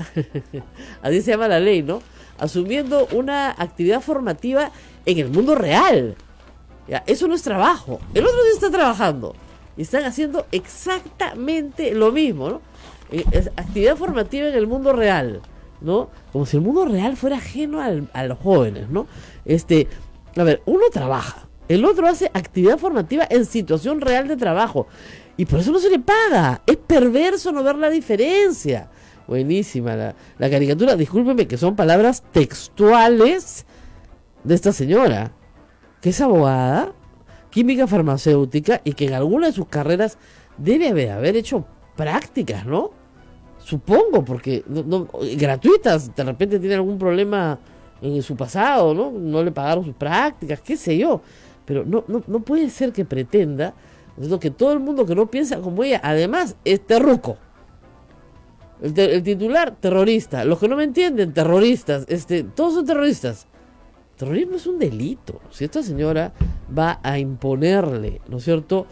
así se llama la ley, ¿no?, asumiendo una actividad formativa en el mundo real. Ya, eso no es trabajo. El otro sí está trabajando. Y están haciendo exactamente lo mismo, ¿no? Es actividad formativa en el mundo real, ¿no? Como si el mundo real fuera ajeno a los jóvenes, ¿no? A ver, uno trabaja, el otro hace actividad formativa en situación real de trabajo. Y por eso no se le paga. Es perverso no ver la diferencia. Buenísima la caricatura. Discúlpenme que son palabras textuales de esta señora, que es abogada, química farmacéutica, y que en alguna de sus carreras debe haber hecho prácticas, ¿no? Supongo, porque gratuitas, de repente tiene algún problema en su pasado, ¿no? No le pagaron sus prácticas, qué sé yo. Pero no puede ser que pretenda, ¿no?, que todo el mundo que no piensa como ella, además, es terruco. El titular, terrorista. Los que no me entienden, terroristas. Todos son terroristas. Terrorismo es un delito. Si esta señora va a imponerle, ¿no es cierto?,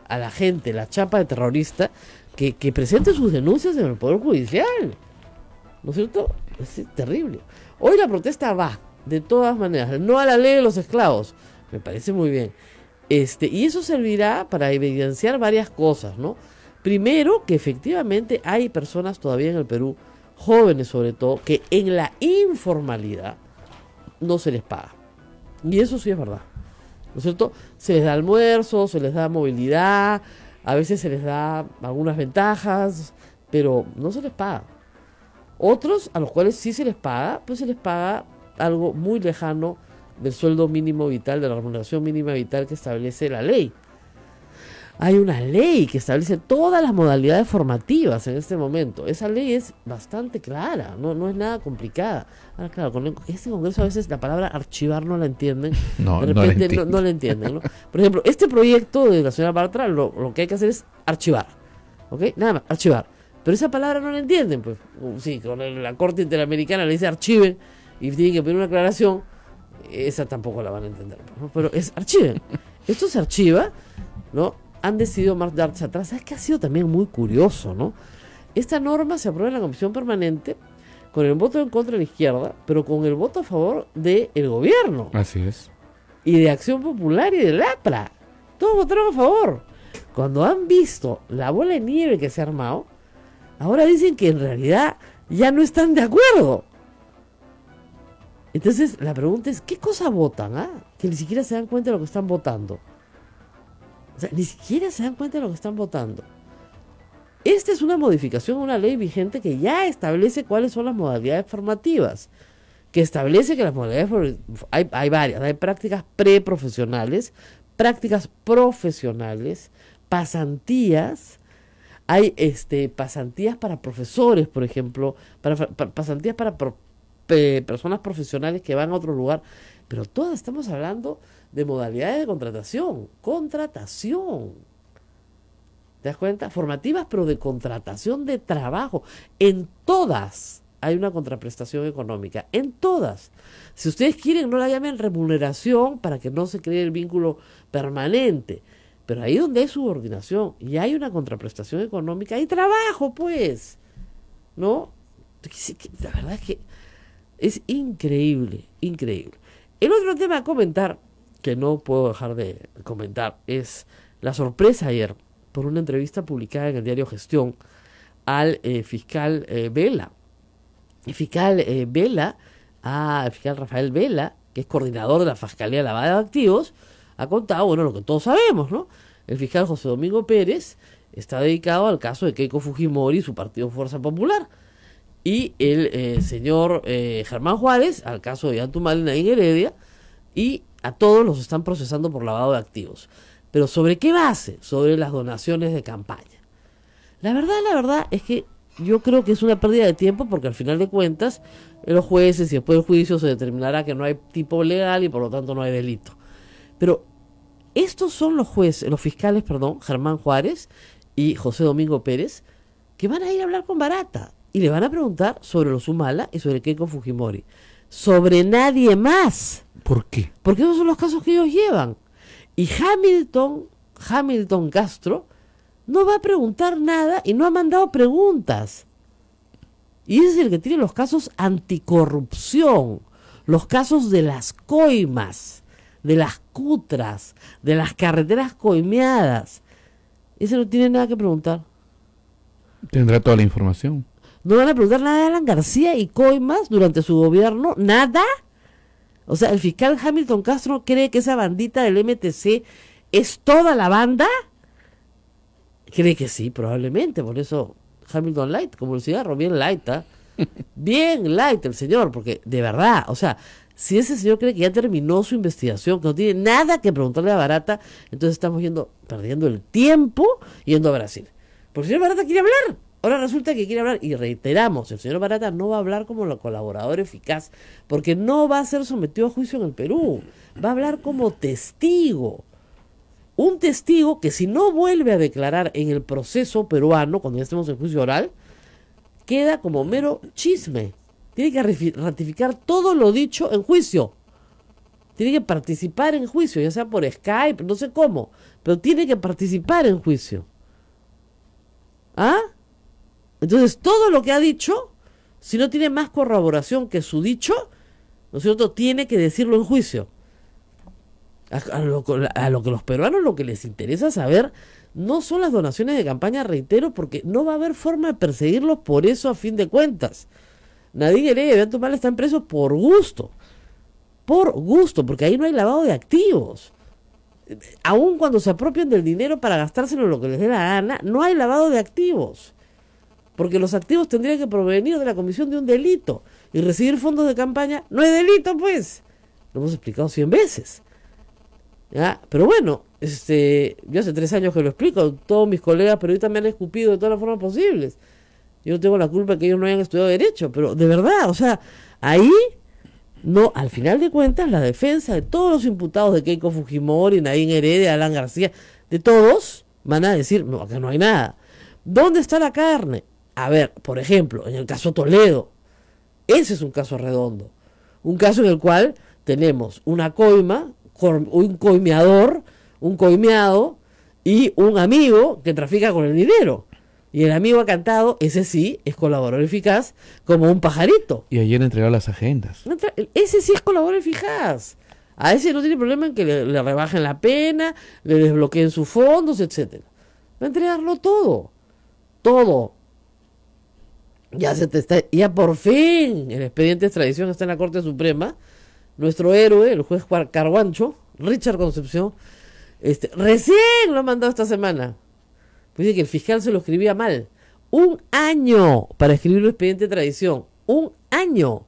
a la gente la chapa de terrorista, que presente sus denuncias en el Poder Judicial, ¿no es cierto? Es terrible. Hoy la protesta va, de todas maneras, no a la ley de los esclavos. Me parece muy bien. Y eso servirá para evidenciar varias cosas, ¿no? Primero, que efectivamente hay personas todavía en el Perú, jóvenes sobre todo, que en la informalidad no se les paga. Y eso sí es verdad, ¿no es cierto? Se les da almuerzo, se les da movilidad, a veces se les da algunas ventajas, pero no se les paga. Otros, a los cuales sí se les paga, pues se les paga algo muy lejano del sueldo mínimo vital, de la remuneración mínima vital que establece la ley. Hay una ley que establece todas las modalidades formativas en este momento. Esa ley es bastante clara, no es nada complicada. Ahora, claro, con este Congreso a veces la palabra archivar no la entienden. De repente no la entienden, ¿no? Por ejemplo, este proyecto de la señora Bartra, lo que hay que hacer es archivar. ¿Ok? Nada más, archivar. Pero esa palabra no la entienden, pues. Sí, con la Corte Interamericana le dice archiven y tienen que pedir una aclaración. Esa tampoco la van a entender, ¿no? Pero es archiven. Esto se archiva, ¿no? Han decidido marcharse atrás. ¿Sabes qué ha sido también muy curioso, no? Esta norma se aprueba en la Comisión Permanente con el voto en contra de la izquierda, pero con el voto a favor del gobierno. Así es. Y de Acción Popular y del APRA. Todos votaron a favor. Cuando han visto la bola de nieve que se ha armado, ahora dicen que en realidad ya no están de acuerdo. Entonces la pregunta es, ¿qué cosa votan? Que ni siquiera se dan cuenta de lo que están votando. O sea, ni siquiera se dan cuenta de lo que están votando. Esta es una modificación a una ley vigente que ya establece cuáles son las modalidades formativas. Que establece que las modalidades, hay varias, hay prácticas preprofesionales, prácticas profesionales, pasantías, hay pasantías para profesores, por ejemplo, pasantías para personas profesionales que van a otro lugar, pero todas estamos hablando de modalidades de contratación. ¿Te das cuenta? Formativas, pero de contratación de trabajo. En todas hay una contraprestación económica. En todas. Si ustedes quieren, no la llamen remuneración para que no se cree el vínculo permanente. Pero ahí donde hay subordinación y hay una contraprestación económica, hay trabajo, pues. ¿No? La verdad es que es increíble, increíble. El otro tema a comentar, que no puedo dejar de comentar, es la sorpresa ayer por una entrevista publicada en el diario Gestión al fiscal Vela. El fiscal el fiscal Rafael Vela, que es coordinador de la Fiscalía de Lavado de Activos, ha contado, bueno, lo que todos sabemos, ¿no? El fiscal José Domingo Pérez está dedicado al caso de Keiko Fujimori y su partido Fuerza Popular. Y el señor Germán Juárez al caso de Yantumala y Naín Heredia, y a todos los están procesando por lavado de activos. ¿Pero sobre qué base? Sobre las donaciones de campaña. La verdad es que yo creo que es una pérdida de tiempo, porque al final de cuentas los jueces y después del juicio se determinará que no hay tipo legal y por lo tanto no hay delito. Pero estos son los fiscales, Germán Juárez y José Domingo Pérez, que van a ir a hablar con Barata y le van a preguntar sobre los Humala y sobre Keiko Fujimori. Sobre nadie más. ¿Por qué? Porque esos son los casos que ellos llevan. Y Hamilton Castro no va a preguntar nada y no ha mandado preguntas. Y ese es el que tiene los casos anticorrupción, los casos de las coimas, de las cutras, de las carreteras coimeadas. Ese no tiene nada que preguntar. Tendrá toda la información. No van a preguntar nada de Alan García y coimas durante su gobierno, nada. O sea, el fiscal Hamilton Castro cree que esa bandita del MTC es toda la banda. Cree que sí, probablemente, por eso Hamilton Light, como el cigarro, bien light, ¿ah? Bien light el señor, porque de verdad, o sea, si ese señor cree que ya terminó su investigación, que no tiene nada que preguntarle a Barata, entonces estamos perdiendo el tiempo yendo a Brasil. Porque el señor Barata quiere hablar. Ahora resulta que quiere hablar, y reiteramos, el señor Barata no va a hablar como colaborador eficaz, porque no va a ser sometido a juicio en el Perú, va a hablar como testigo. Un testigo que si no vuelve a declarar en el proceso peruano, cuando ya estemos en juicio oral, queda como mero chisme. Tiene que ratificar todo lo dicho en juicio. Tiene que participar en juicio, ya sea por Skype, no sé cómo, pero tiene que participar en juicio. ¿Ah? Entonces, todo lo que ha dicho, si no tiene más corroboración que su dicho, ¿no es cierto?, tiene que decirlo en juicio. A lo que los peruanos lo que les interesa saber no son las donaciones de campaña, reitero, porque no va a haber forma de perseguirlos por eso a fin de cuentas. Nadie Heredia y Beato Mal están presos por gusto, porque ahí no hay lavado de activos. Aun cuando se apropian del dinero para gastárselo en lo que les dé la gana, no hay lavado de activos. Porque los activos tendrían que provenir de la comisión de un delito. Y recibir fondos de campaña no es delito, pues. Lo hemos explicado 100 veces. ¿Ya? Pero bueno, yo hace 3 años que lo explico. Todos mis colegas periodistas me han escupido de todas las formas posibles. Yo no tengo la culpa de que ellos no hayan estudiado Derecho. Pero de verdad, o sea, ahí, no, al final de cuentas, la defensa de todos los imputados de Keiko Fujimori, Nadine Heredia, Alan García, de todos, van a decir, no, acá no hay nada. ¿Dónde está la carne? A ver, por ejemplo, en el caso Toledo, ese es un caso redondo. Un caso en el cual tenemos una coima, un coimeador, un coimeado y un amigo que trafica con el dinero. Y el amigo ha cantado, ese sí, es colaborador eficaz, como un pajarito. Y ayer entregó las agendas. Ese sí es colaborador eficaz. A ese no tiene problema en que le rebajen la pena, le desbloqueen sus fondos, etcétera. Va a entregarlo todo. Todo. Ya por fin el expediente de extradición está en la Corte Suprema. Nuestro héroe, el juez Carguancho, Richard Concepción, recién lo ha mandado esta semana. Pues dice que el fiscal se lo escribía mal. 1 año para escribir un expediente de extradición. 1 año.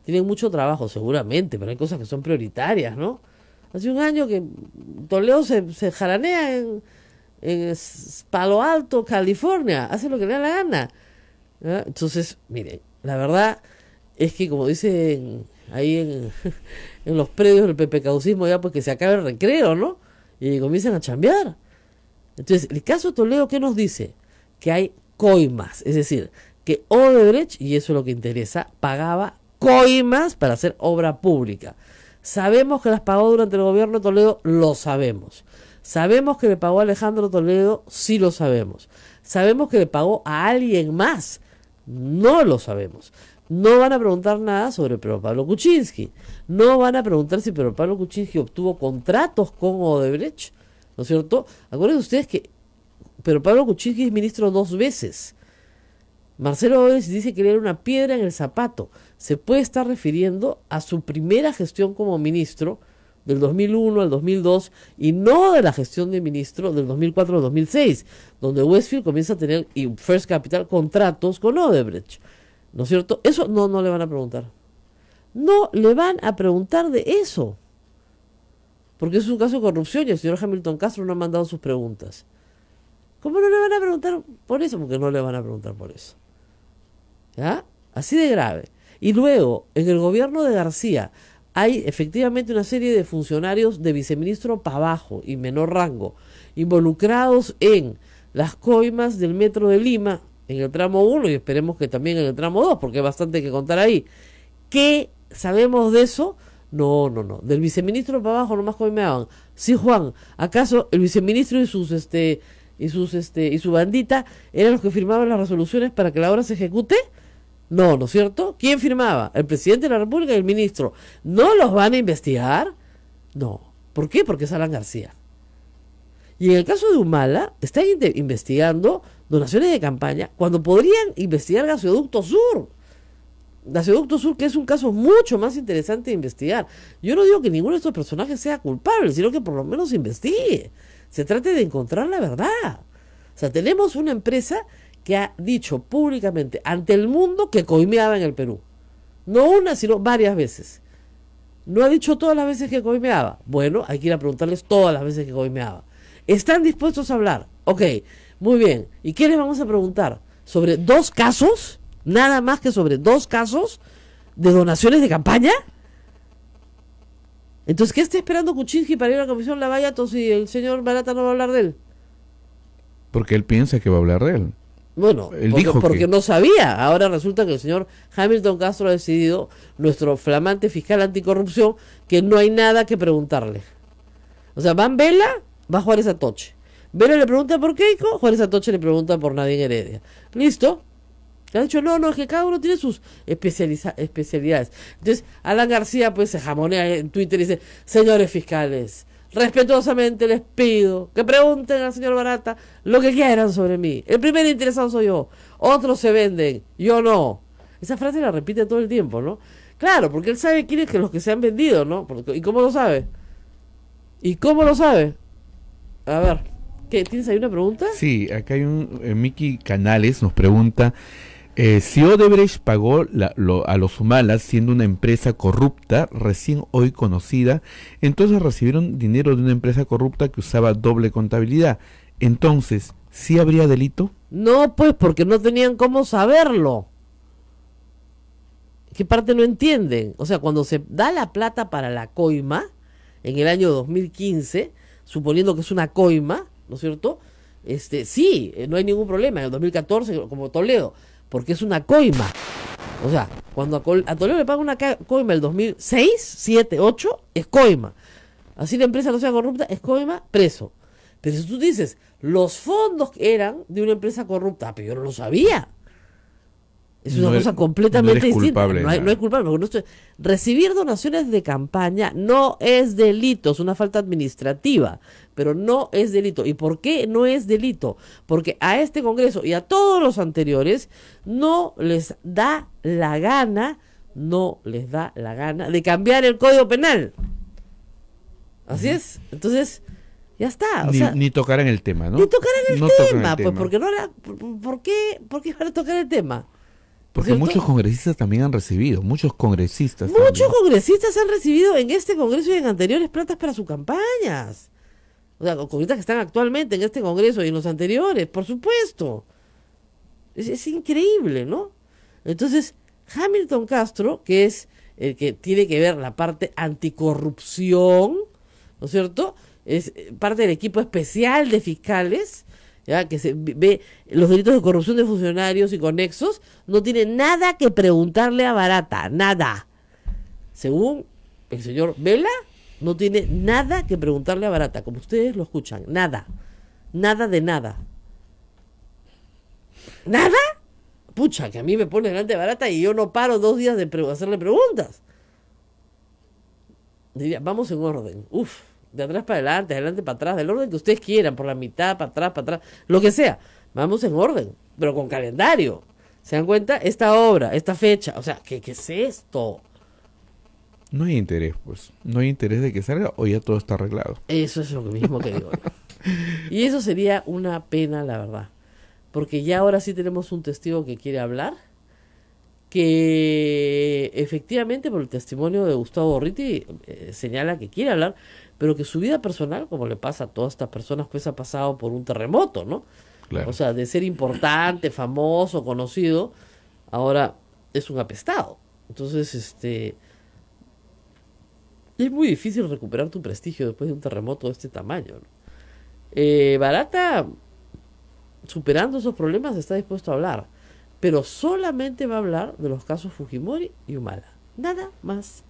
Tienen mucho trabajo seguramente, pero hay cosas que son prioritarias, ¿no? Hace 1 año que Toledo se jaranea en Palo Alto, California. Hace lo que le da la gana. ¿Ah? Entonces, miren, la verdad es que como dicen ahí en los predios del pepecaucismo, ya pues que se acabe el recreo, ¿no? Y comiencen a chambear. Entonces, el caso Toledo, ¿qué nos dice? Que hay coimas, es decir, que Odebrecht, y eso es lo que interesa, pagaba coimas para hacer obra pública. Sabemos que las pagó durante el gobierno de Toledo, lo sabemos. Sabemos que le pagó a Alejandro Toledo, sí lo sabemos. Sabemos que le pagó a alguien más, no lo sabemos. No van a preguntar nada sobre Pedro Pablo Kuczynski. No van a preguntar si Pedro Pablo Kuczynski obtuvo contratos con Odebrecht, ¿no es cierto? Acuérdense ustedes que Pedro Pablo Kuczynski es ministro 2 veces. Marcelo Odebrecht dice que le era una piedra en el zapato. Se puede estar refiriendo a su primera gestión como ministro, del 2001 al 2002, y no de la gestión de ministro del 2004 al 2006, donde Westfield comienza a tener, y First Capital, contratos con Odebrecht, ¿no es cierto? Eso no le van a preguntar. No le van a preguntar de eso, porque es un caso de corrupción y el señor Hamilton Castro no ha mandado sus preguntas. ¿Cómo no le van a preguntar por eso? Porque no le van a preguntar por eso. ¿Ya? Así de grave. Y luego, en el gobierno de García, hay efectivamente una serie de funcionarios de viceministro para abajo y menor rango involucrados en las coimas del metro de Lima, en el tramo 1 y esperemos que también en el tramo 2, porque hay bastante que contar ahí. ¿Qué sabemos de eso? No. Del viceministro para abajo nomás coimeaban. Sí, Juan, ¿acaso el viceministro y su bandita eran los que firmaban las resoluciones para que la obra se ejecute? No, ¿no es cierto? ¿Quién firmaba? El presidente de la República y el ministro. ¿No los van a investigar? No. ¿Por qué? Porque es Alan García. Y en el caso de Humala, están investigando donaciones de campaña cuando podrían investigar Gasoducto Sur. Gasoducto Sur, que es un caso mucho más interesante de investigar. Yo no digo que ninguno de estos personajes sea culpable, sino que por lo menos investigue. Se trate de encontrar la verdad. O sea, tenemos una empresa que ha dicho públicamente ante el mundo que coimeaba en el Perú. No una, sino varias veces. No ha dicho todas las veces que coimeaba. Bueno, hay que ir a preguntarles todas las veces que coimeaba. ¿Están dispuestos a hablar? Ok, muy bien. ¿Y qué les vamos a preguntar? ¿Sobre 2 casos? ¿Nada más que sobre 2 casos de donaciones de campaña? Entonces, ¿qué está esperando Kuczynski para ir a la Comisión Lavallato si el señor Barata no va a hablar de él? Porque él piensa que va a hablar de él. Bueno, Él dijo porque que... no sabía. Ahora resulta que el señor Hamilton Castro ha decidido, nuestro flamante fiscal anticorrupción, que no hay nada que preguntarle. O sea, van Vela, va Juárez Atoche. Vela le pregunta por Keiko, Juárez Atoche le pregunta por Nadine Heredia. ¿Listo? Le ha dicho, no, es que cada uno tiene sus especialidades. Entonces, Alan García pues se jamonea en Twitter y dice, señores fiscales, respetuosamente les pido que pregunten al señor Barata lo que quieran sobre mí. El primer interesado soy yo. Otros se venden, yo no. Esa frase la repite todo el tiempo, ¿no? Claro, porque él sabe quiénes que los que se han vendido, ¿no? ¿Y cómo lo sabe? ¿Y cómo lo sabe? A ver, ¿qué? ¿Tienes ahí una pregunta? Sí, acá hay un... Miki Canales nos pregunta... si Odebrecht pagó a los Humalas siendo una empresa corrupta, recién hoy conocida, entonces recibieron dinero de una empresa corrupta que usaba doble contabilidad. Entonces, ¿sí habría delito? No, pues, porque no tenían cómo saberlo. ¿Qué parte no entienden? O sea, cuando se da la plata para la coima, en el año 2015, suponiendo que es una coima, ¿no es cierto? Sí, no hay ningún problema. En el 2014, como Toledo, porque es una coima. O sea, cuando a Toledo le paga una coima el 2006, 7, 8, es coima. Así la empresa no sea corrupta, es coima, preso. Pero si tú dices, los fondos eran de una empresa corrupta, pero yo no lo sabía. Es una cosa completamente distinta. No hay culpable. Porque recibir donaciones de campaña no es delito, es una falta administrativa, pero no es delito. ¿Y por qué no es delito? Porque a este Congreso y a todos los anteriores no les da la gana de cambiar el Código Penal. Así es. Entonces, ya está. Ni tocarán el tema, ¿no? Ni tocarán el tema, pues, porque ¿por qué van a tocar el tema? Porque muchos congresistas también han recibido, muchos congresistas han recibido en este Congreso y en anteriores platas para sus campañas. O sea, congresistas que están actualmente en este Congreso y en los anteriores, por supuesto. Es increíble, ¿no? Entonces, Hamilton Castro, que es el que tiene que ver la parte anticorrupción, ¿no es cierto? Es parte del equipo especial de fiscales, ¿ya? Que se ve los delitos de corrupción de funcionarios y conexos, no tiene nada que preguntarle a Barata, nada. Según el señor Vela, no tiene nada que preguntarle a Barata, como ustedes lo escuchan, nada de nada. ¿Nada? Pucha, que a mí me pone delante de Barata y yo no paro 2 días de hacerle preguntas. Diría, vamos en orden, de atrás para adelante, adelante para atrás, del orden que ustedes quieran, por la mitad, para atrás, lo que sea. Vamos en orden, pero con calendario. ¿Se dan cuenta? Esta hora, esta fecha, o sea, ¿qué es esto? No hay interés, pues. No hay interés de que salga o ya todo está arreglado. Eso es lo mismo que digo yo. Y eso sería una pena, la verdad. Porque ya ahora sí tenemos un testigo que quiere hablar, que efectivamente por el testimonio de Gustavo Gorriti señala que quiere hablar, pero que su vida personal, como le pasa a todas estas personas, pues ha pasado por un terremoto, ¿no? Claro. O sea, de ser importante, famoso, conocido, ahora es un apestado. Entonces, es muy difícil recuperar tu prestigio después de un terremoto de este tamaño, ¿no? Barata, superando esos problemas, está dispuesto a hablar, pero solamente va a hablar de los casos Fujimori y Humala. Nada más.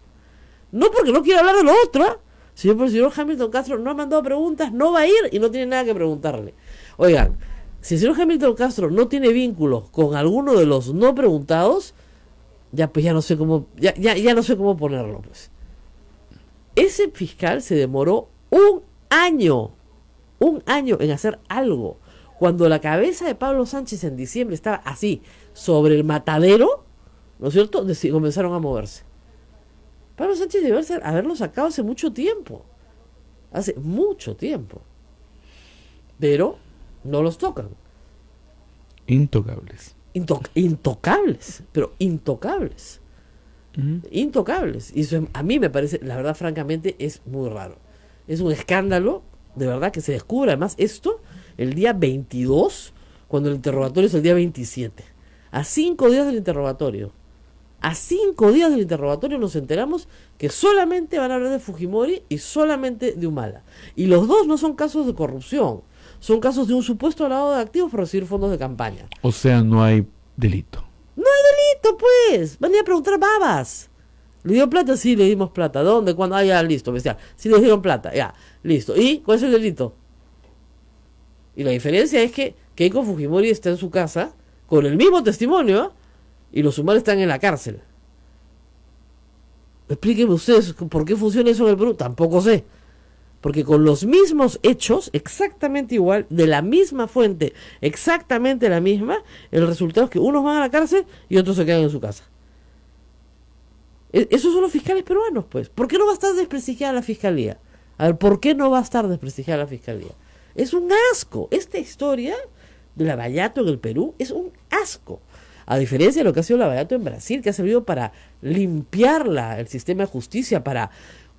No porque no quiera hablar de lo otro, ¿eh? Si el señor Hamilton Castro no ha mandado preguntas, no va a ir y no tiene nada que preguntarle. Oigan, si el señor Hamilton Castro no tiene vínculos con alguno de los no preguntados, ya no sé cómo, ya no sé cómo ponerlo, pues. Ese fiscal se demoró un año en hacer algo. Cuando la cabeza de Pablo Sánchez en diciembre estaba así, sobre el matadero, ¿no es cierto?, comenzaron a moverse. Pablo Sánchez debe haberlo sacado hace mucho tiempo. Hace mucho tiempo. Pero no los tocan. Intocables. Intocables, pero intocables. Intocables. Y eso a mí me parece, la verdad, francamente, es muy raro. Es un escándalo, de verdad, que se descubra además esto el día 22, cuando el interrogatorio es el día 27. A 5 días del interrogatorio. A 5 días del interrogatorio nos enteramos que solamente van a hablar de Fujimori y solamente de Humala. Y los dos no son casos de corrupción. Son casos de un supuesto lavado de activos para recibir fondos de campaña. O sea, no hay delito. No hay delito, pues. Van a ir a preguntar babas. ¿Le dio plata? Sí, le dimos plata. ¿Dónde? ¿Cuándo? Ah, ya, listo. Sí, les dieron plata. Ya, listo. ¿Y cuál es el delito? Y la diferencia es que Keiko Fujimori está en su casa con el mismo testimonio y los humanos están en la cárcel. Explíquenme ustedes por qué funciona eso en el Perú. Tampoco sé. Porque con los mismos hechos, exactamente igual, de la misma fuente, exactamente la misma, el resultado es que unos van a la cárcel y otros se quedan en su casa. Esos son los fiscales peruanos, pues. ¿Por qué no va a estar desprestigiada la fiscalía? A ver, ¿por qué no va a estar desprestigiada la fiscalía? Es un asco. Esta historia de Lavallato en el Perú es un asco. A diferencia de lo que ha sido Lavallato en Brasil, que ha servido para limpiar el sistema de justicia, para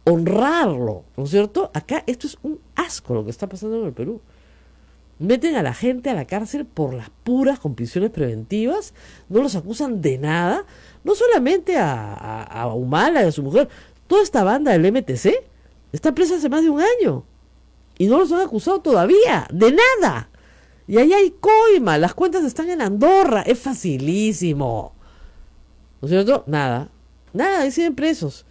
honrarlo, ¿no es cierto? Acá esto es un asco lo que está pasando en el Perú. Meten a la gente a la cárcel por las puras con prisiones preventivas, no los acusan de nada, no solamente a Humala y a su mujer, toda esta banda del MTC está presa hace más de un año y no los han acusado todavía, de nada. Y ahí hay coima, las cuentas están en Andorra, es facilísimo, ¿no es cierto? Nada, ahí siguen presos.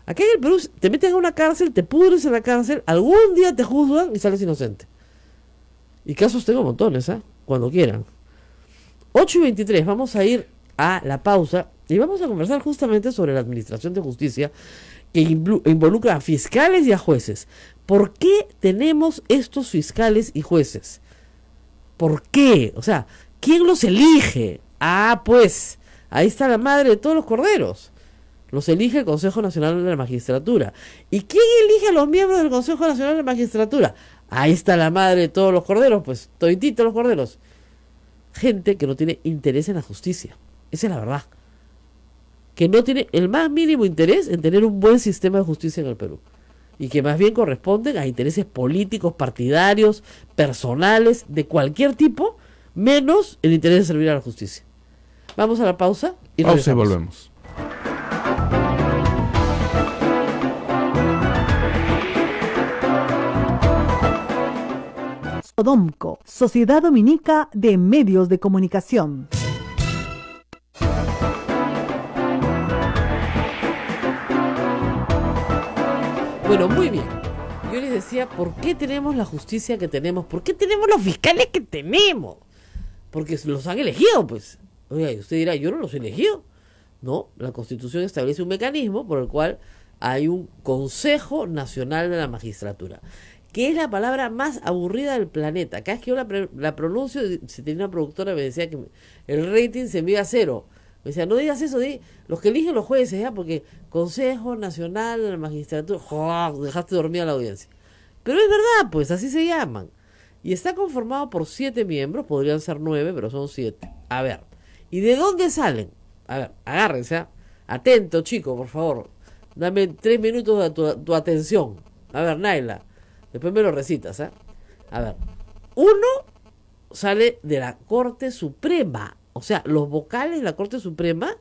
Acá en el Perú te meten a una cárcel, te pudres en la cárcel, algún día te juzgan y sales inocente. Y casos tengo montones, cuando quieran. 8:23, vamos a ir a la pausa y vamos a conversar justamente sobre la administración de justicia que involucra a fiscales y a jueces. ¿Por qué tenemos estos fiscales y jueces? ¿Por qué? O sea, ¿quién los elige? Ah, pues, ahí está la madre de todos los corderos. Los elige el Consejo Nacional de la Magistratura. ¿Y quién elige a los miembros del Consejo Nacional de la Magistratura? Ahí está la madre de todos los corderos, pues, todititos los corderos. Gente que no tiene interés en la justicia. Esa es la verdad. Que no tiene el más mínimo interés en tener un buen sistema de justicia en el Perú. Y que más bien corresponden a intereses políticos, partidarios, personales, de cualquier tipo, menos el interés de servir a la justicia. Vamos a la pausa y regresamos. Pausa y volvemos. Sodomco, Sociedad Dominica de Medios de Comunicación. Bueno, muy bien. Yo les decía, ¿por qué tenemos la justicia que tenemos? ¿Por qué tenemos los fiscales que tenemos? Porque los han elegido, pues. Oiga, y usted dirá, yo no los he elegido. No, la Constitución establece un mecanismo por el cual hay un Consejo Nacional de la Magistratura, que es la palabra más aburrida del planeta. Cada vez que yo la pronuncio, si tenía una productora me decía que el rating se envía a 0. Me decía, no digas eso, los que eligen los jueces, porque Consejo Nacional de la Magistratura, dejaste dormida a la audiencia. Pero es verdad, pues, así se llaman. Y está conformado por 7 miembros, podrían ser 9, pero son 7. A ver, ¿y de dónde salen? A ver, agárrense, atento, chico, por favor. Dame 3 minutos de tu atención. A ver, Naila, después me lo recitas, A ver, uno sale de la Corte Suprema. O sea, los vocales de la Corte Suprema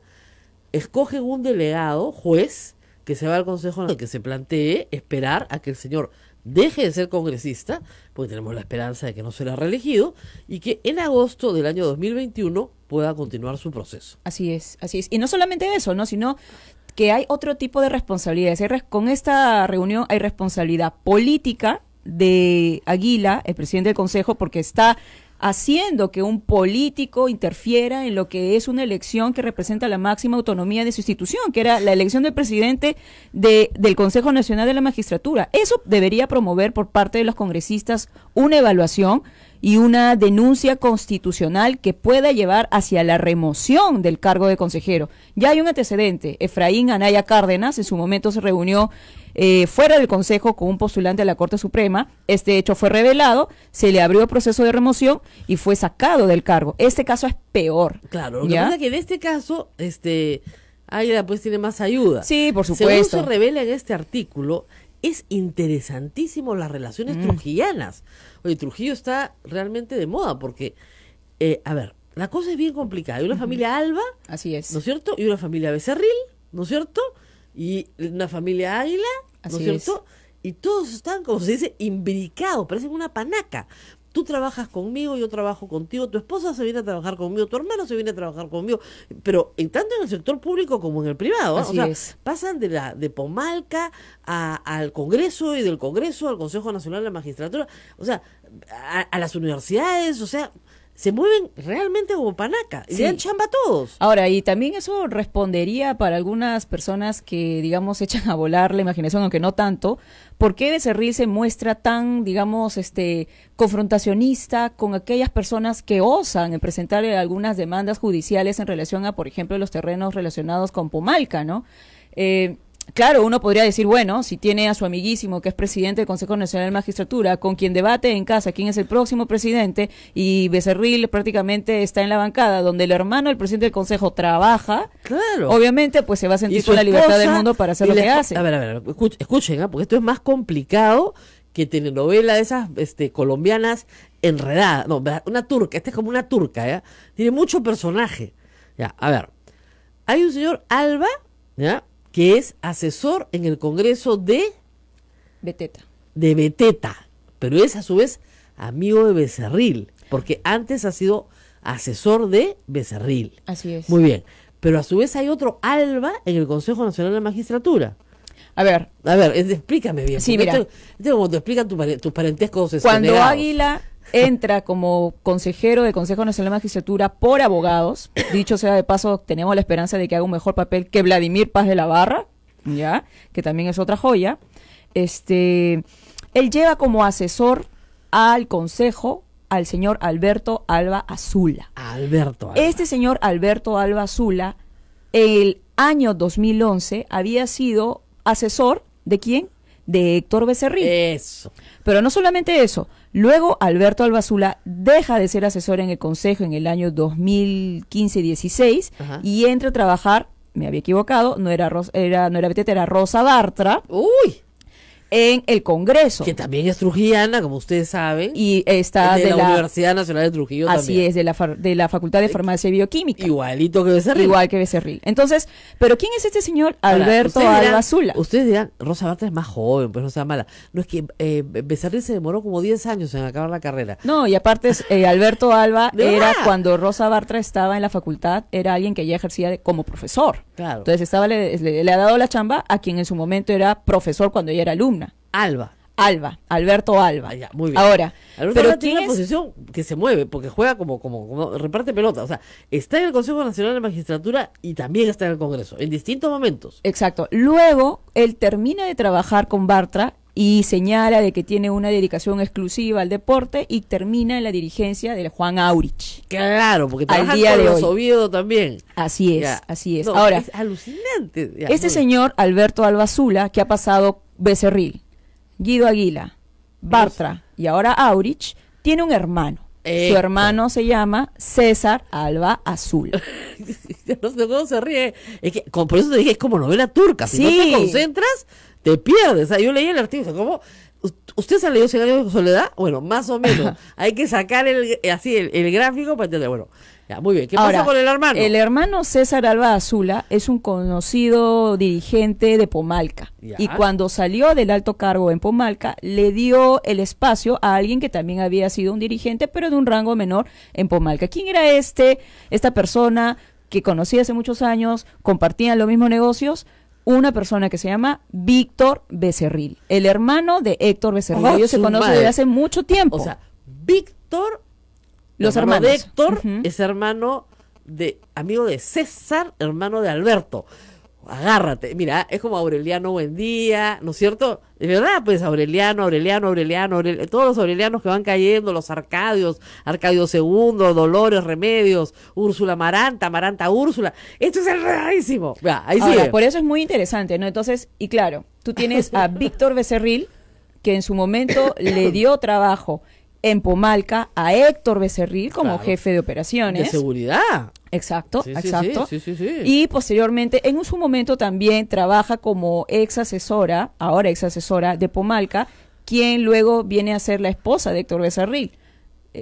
escogen un delegado, juez, que se va al Consejo, que se plantee esperar a que el señor deje de ser congresista, porque tenemos la esperanza de que no será reelegido, y que en agosto del año 2021 pueda continuar su proceso. Así es, así es. Y no solamente eso, ¿no? Sino que hay otro tipo de responsabilidades. Con esta reunión hay responsabilidad política de Aguila, el presidente del Consejo, porque está haciendo que un político interfiera en lo que es una elección que representa la máxima autonomía de su institución, que era la elección del presidente del Consejo Nacional de la Magistratura. Eso debería promover por parte de los congresistas una evaluación y una denuncia constitucional que pueda llevar hacia la remoción del cargo de consejero. Ya hay un antecedente. Efraín Anaya Cárdenas en su momento se reunió fuera del Consejo con un postulante a la Corte Suprema. Este hecho fue revelado, se le abrió proceso de remoción y fue sacado del cargo. Este caso es peor. Claro, lo que pasa es que en este caso, Águila pues tiene más ayuda. Sí, por supuesto. Según se revela en este artículo, es interesantísimo las relaciones trujillanas. Oye, Trujillo está realmente de moda porque, a ver, la cosa es bien complicada. Hay una familia Alba, así es, ¿no es cierto? Y una familia Becerril, ¿no es cierto? Y una familia Águila, ¿no es cierto? Y todos están, como se dice, imbricados, parecen una panaca. Tú trabajas conmigo, yo trabajo contigo, tu esposa se viene a trabajar conmigo, tu hermano se viene a trabajar conmigo, pero tanto en el sector público como en el privado, así es. Pasan de Pomalca al Congreso y del Congreso al Consejo Nacional de la Magistratura, o sea, a las universidades, o sea, se mueven realmente como panaca y le dan chamba a todos. Ahora, y también eso respondería para algunas personas que, digamos, echan a volar la imaginación, aunque no tanto, ¿por qué Becerril se muestra tan, digamos, confrontacionista con aquellas personas que osan presentar algunas demandas judiciales en relación a, por ejemplo, los terrenos relacionados con Pomalca, ¿no? Claro, uno podría decir, bueno, si tiene a su amiguísimo que es presidente del Consejo Nacional de la Magistratura, con quien debate en casa quién es el próximo presidente, y Becerril prácticamente está en la bancada, donde el hermano del presidente del Consejo trabaja, claro, obviamente pues se va a sentir con la libertad del mundo para hacer lo que hace. A ver, escuchen, porque esto es más complicado que telenovela de esas colombianas enredadas. No, una turca, esta es como una turca, ¿ya? Tiene mucho personaje. Ya, a ver, hay un señor Alba, ¿ya?, que es asesor en el Congreso de Beteta, pero es a su vez amigo de Becerril, porque antes ha sido asesor de Becerril. Así es. Muy bien, pero a su vez hay otro Alba en el Consejo Nacional de la Magistratura. A ver, explícame bien. Sí, mira. Esto es como te explican tus parentescos. Cuando negados. Águila entra como consejero del Consejo Nacional de la Magistratura por abogados, dicho sea de paso, tenemos la esperanza de que haga un mejor papel que Vladimir Paz de la Barra, ya, que también es otra joya. Él lleva como asesor al Consejo al señor Alberto Alba Azula. Este señor Alberto Alba Azula, el año 2011, había sido asesor ¿de quién? De Héctor Becerril. Eso. Pero no solamente eso. Luego Alberto Alba Azula deja de ser asesor en el Consejo en el año 2015-16 y entra a trabajar, me había equivocado, no era Beteta, era Rosa Bartra. ¡Uy! En el Congreso. Que también es trujillana, como ustedes saben. Y está de la Universidad Nacional de Trujillo así también. Es, de la Facultad de Farmacia y Bioquímica. Igualito que Becerril. Igual que Becerril. Entonces, ¿pero quién es este señor Alberto Alba Azula? Ustedes dirán, Rosa Bartra es más joven, pues no sea mala. No, es que Becerril se demoró como 10 años en acabar la carrera. No, y aparte Alberto Alba era cuando Rosa Bartra estaba en la facultad, era alguien que ya ejercía como profesor. Claro. Entonces le ha dado la chamba a quien en su momento era profesor cuando ella era alumna. Alberto Alba. Ya, muy bien. Ahora, Alberto pero Alba tiene una posición que se mueve, porque juega como reparte pelota. O sea, está en el Consejo Nacional de Magistratura y también está en el Congreso, en distintos momentos. Exacto. Luego, él termina de trabajar con Bartra y señala de que tiene una dedicación exclusiva al deporte y termina en la dirigencia de Juan Aurich. Claro, porque trabaja día con de los hoy. Oviedo también. Así es, Ya. así es. No, Ahora, es alucinante. Ya, este señor Alberto Alba Azula, que ha pasado Becerril, Guido Aguila, Bartra y ahora Aurich, tiene un hermano. Su hermano se llama César Alba Azula. No sé cómo se ríe. Es que, por eso te dije, es como novela turca. Si no Sí. te concentras, te pierdes. O sea, yo leí el artículo, ¿cómo? ¿Usted se leyó 100 años de soledad? Bueno, más o menos. Hay que sacar el gráfico para entender. Bueno, ya, muy bien. ¿Qué Ahora, pasa con el hermano? El hermano César Alba Azula es un conocido dirigente de Pomalca. Ya. Y cuando salió del alto cargo en Pomalca, le dio el espacio a alguien que también había sido un dirigente, pero de un rango menor en Pomalca. ¿Quién era esta persona que conocí hace muchos años, compartían los mismos negocios? Una persona que se llama Víctor Becerril, el hermano de Héctor Becerril. Ellos se conocen desde hace mucho tiempo. O sea, Víctor Los hermano de hermanos. Héctor Ujú. es amigo de César, hermano de Alberto. Agárrate, mira, es como Aureliano Buendía, ¿no es cierto? De verdad, pues Aureliano, todos los Aurelianos que van cayendo, los Arcadios, Arcadio II, Dolores Remedios, Úrsula Amaranta, Úrsula. Esto es enredadísimo. Vea, ahí Ahora, sigue. por eso es muy interesante, ¿no? Entonces, y claro, tú tienes a Víctor Becerril, que en su momento le dio trabajo en Pomalca a Héctor Becerril como Claro. jefe de De operaciones. seguridad. Exacto, Sí, sí, exacto. sí, sí, sí, sí. Y posteriormente, en su momento también trabaja como ahora ex asesora de Pomalca, quien luego viene a ser la esposa de Héctor Becerril,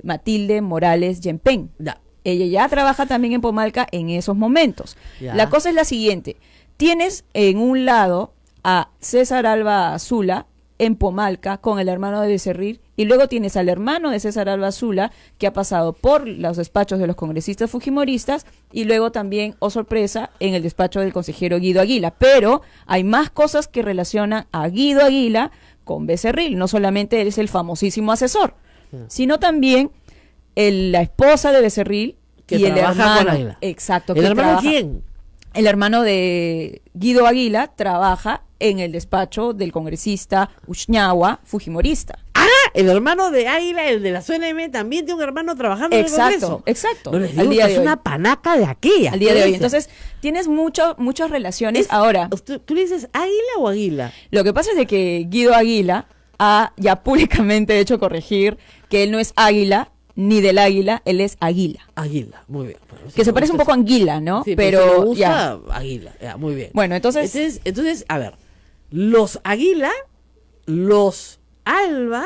Matilde Morales Yempén. Ya. Ella ya trabaja también en Pomalca en esos momentos. Ya. La cosa es la siguiente. Tienes en un lado a César Alba Azula en Pomalca con el hermano de Becerril, y luego tienes al hermano de César Alba Azula que ha pasado por los despachos de los congresistas fujimoristas y luego también, oh sorpresa, en el despacho del consejero Guido Aguila. Pero hay más cosas que relacionan a Guido Aguila con Becerril. No solamente él es el famosísimo asesor, sino también la esposa de Becerril Que y el trabaja con hermano. Aguila. Exacto. ¿El que hermano trabaja- quién? El hermano de Guido Aguila trabaja en el despacho del congresista Ushñahua, fujimorista. El hermano de Águila, el de la CNM, también tiene un hermano trabajando en el Exacto, Congreso. exacto. No les Al digo día que de es hoy. una panaca de aquella. Al día de hoy. Fíjense. Entonces, tienes muchas relaciones. Es- Ahora, ¿Tú le dices Águila o Aguila? lo que pasa es de que Guido Aguila ha ya públicamente hecho corregir que él no es águila ni del águila, él es Aguila. Águila, muy bien. Bueno, Que se parece un poco a anguila, ¿no? Sí, pero si lo ya. usa, Águila, ya, muy bien. Bueno, entonces, Entonces, a ver, los Águila, los Alba,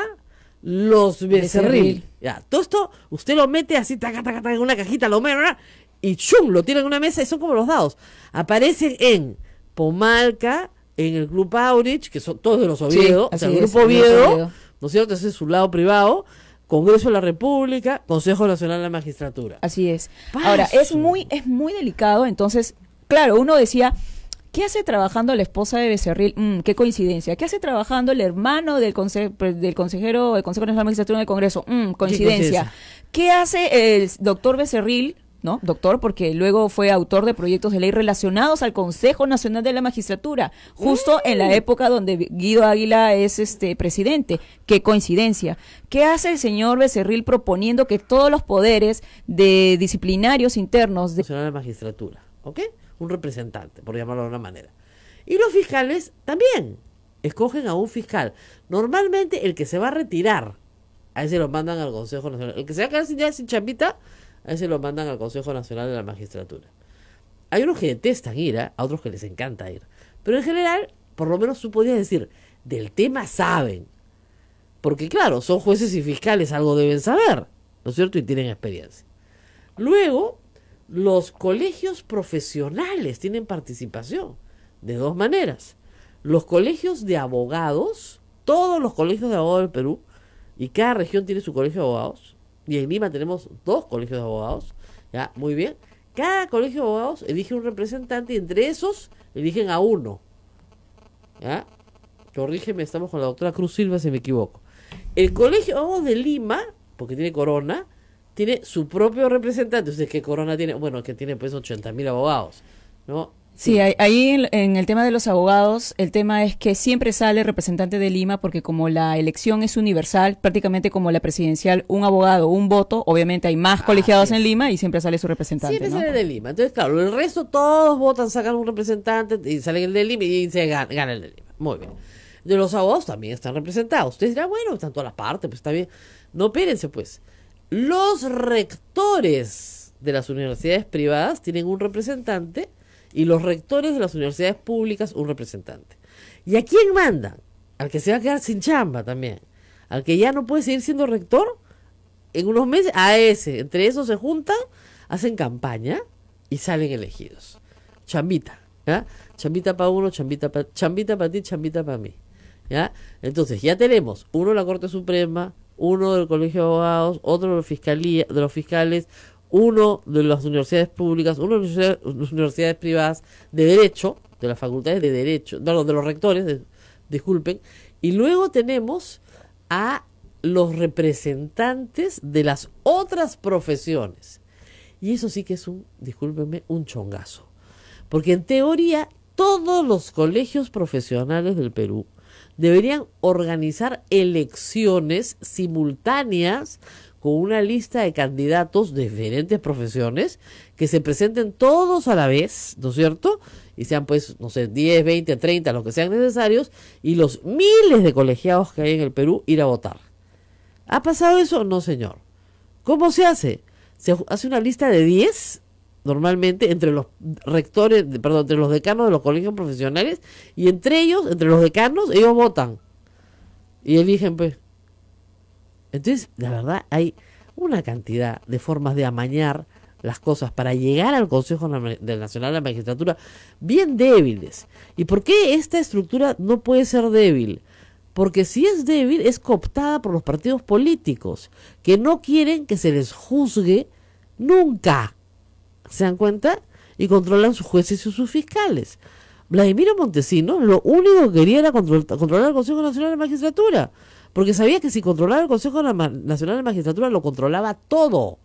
los Becerril. Becerril. Ya, todo esto usted lo mete así, taca, taca, taca, en una cajita, lo mete, ¿verdad? Y chum, lo tiene en una mesa y son como los dados. Aparecen en Pomalca, en el Club Aurich, que son todos de los Oviedo, o sea, así el es, Grupo el Grupo Oviedo, Oviedo. ¿no es cierto? Ese es su lado privado. Congreso de la República, Consejo Nacional de la Magistratura. así es. Paso. Ahora, es muy delicado. Entonces, claro, uno decía, ¿qué hace trabajando la esposa de Becerril? Qué coincidencia. ¿Qué hace trabajando el hermano del consejero del Consejo Nacional de la Magistratura del Congreso? Coincidencia. coincidencia. ¿Qué hace el doctor Becerril? ¿No? Doctor, porque luego fue autor de proyectos de ley relacionados al Consejo Nacional de la Magistratura, justo en la época donde Guido Águila es presidente. Qué coincidencia. ¿Qué hace el señor Becerril proponiendo que todos los poderes de disciplinarios internos de Nacional de la Magistratura, ¿ok? Un representante, por llamarlo de una manera. Y los fiscales también escogen a un fiscal. Normalmente el que se va a retirar, a ese lo mandan al Consejo Nacional. El que se va a quedar sin chambita, a ese lo mandan al Consejo Nacional de la Magistratura. Hay unos que detestan ir, a otros que les encanta ir. Pero en general, por lo menos tú podrías decir, del tema saben. Porque claro, son jueces y fiscales, algo deben saber, ¿no es cierto? Y tienen experiencia. Luego, los colegios profesionales tienen participación de dos maneras. Los colegios de abogados, todos los colegios de abogados del Perú, y cada región tiene su colegio de abogados, y en Lima tenemos 2 colegios de abogados, ya, muy bien. Cada colegio de abogados elige un representante y entre esos eligen a uno. ¿Ya? Corrígeme, estamos con la doctora Cruz Silva si me equivoco. El colegio de abogados de Lima, porque tiene Corona, tiene su propio representante. Ustedes que Corona tiene, bueno, que tiene pues 80.000 abogados, ¿no? Sí, ahí en el tema de los abogados, el tema es que siempre sale representante de Lima porque como la elección es universal, prácticamente como la presidencial, un abogado, un voto, obviamente hay más colegiados sí. en Lima y siempre sale su representante, Siempre ¿no? sale de Lima. Entonces, claro, el resto todos votan, sacan un representante y sale el de Lima y se gana el de Lima. Muy bien. De los abogados también están representados. Ustedes dirán, bueno, están todas las partes, pues está bien. No, espérense, pues. Los rectores de las universidades privadas tienen un representante y los rectores de las universidades públicas un representante. ¿Y a quién mandan? Al que se va a quedar sin chamba también. Al que ya no puede seguir siendo rector en unos meses, a ese. Entre esos se juntan, hacen campaña y salen elegidos. Chambita, ¿ya? Chambita para uno, chambita para ti, chambita para mí. ¿Ya? Entonces, ya tenemos uno de la Corte Suprema, uno del Colegio de Abogados, otro de los fiscales, uno de las universidades públicas, uno de las universidades privadas de Derecho, de las facultades de Derecho, no, de los rectores, disculpen, y luego tenemos a los representantes de las otras profesiones. Y eso sí que es discúlpenme, un chongazo. Porque en teoría todos los colegios profesionales del Perú deberían organizar elecciones simultáneas con una lista de candidatos de diferentes profesiones que se presenten todos a la vez, ¿no es cierto? Y sean pues, no sé, 10, 20, 30, los que sean necesarios, y los miles de colegiados que hay en el Perú ir a votar. ¿Ha pasado eso? No, señor. ¿Cómo se hace? Se hace una lista de 10, normalmente, entre los rectores, perdón, entre los decanos de los colegios profesionales, y entre ellos, entre los decanos, ellos votan. Y eligen, pues. Entonces, la verdad, hay una cantidad de formas de amañar las cosas para llegar al Consejo Nacional de la Magistratura bien débiles. ¿Y por qué esta estructura no puede ser débil? Porque si es débil, es cooptada por los partidos políticos, que no quieren que se les juzgue nunca. ¿Se dan cuenta? Y controlan sus jueces y sus fiscales. Vladimiro Montesinos lo único que quería era controlar el Consejo Nacional de la Magistratura, porque sabía que si controlaba el Consejo Nacional de la Magistratura lo controlaba todo.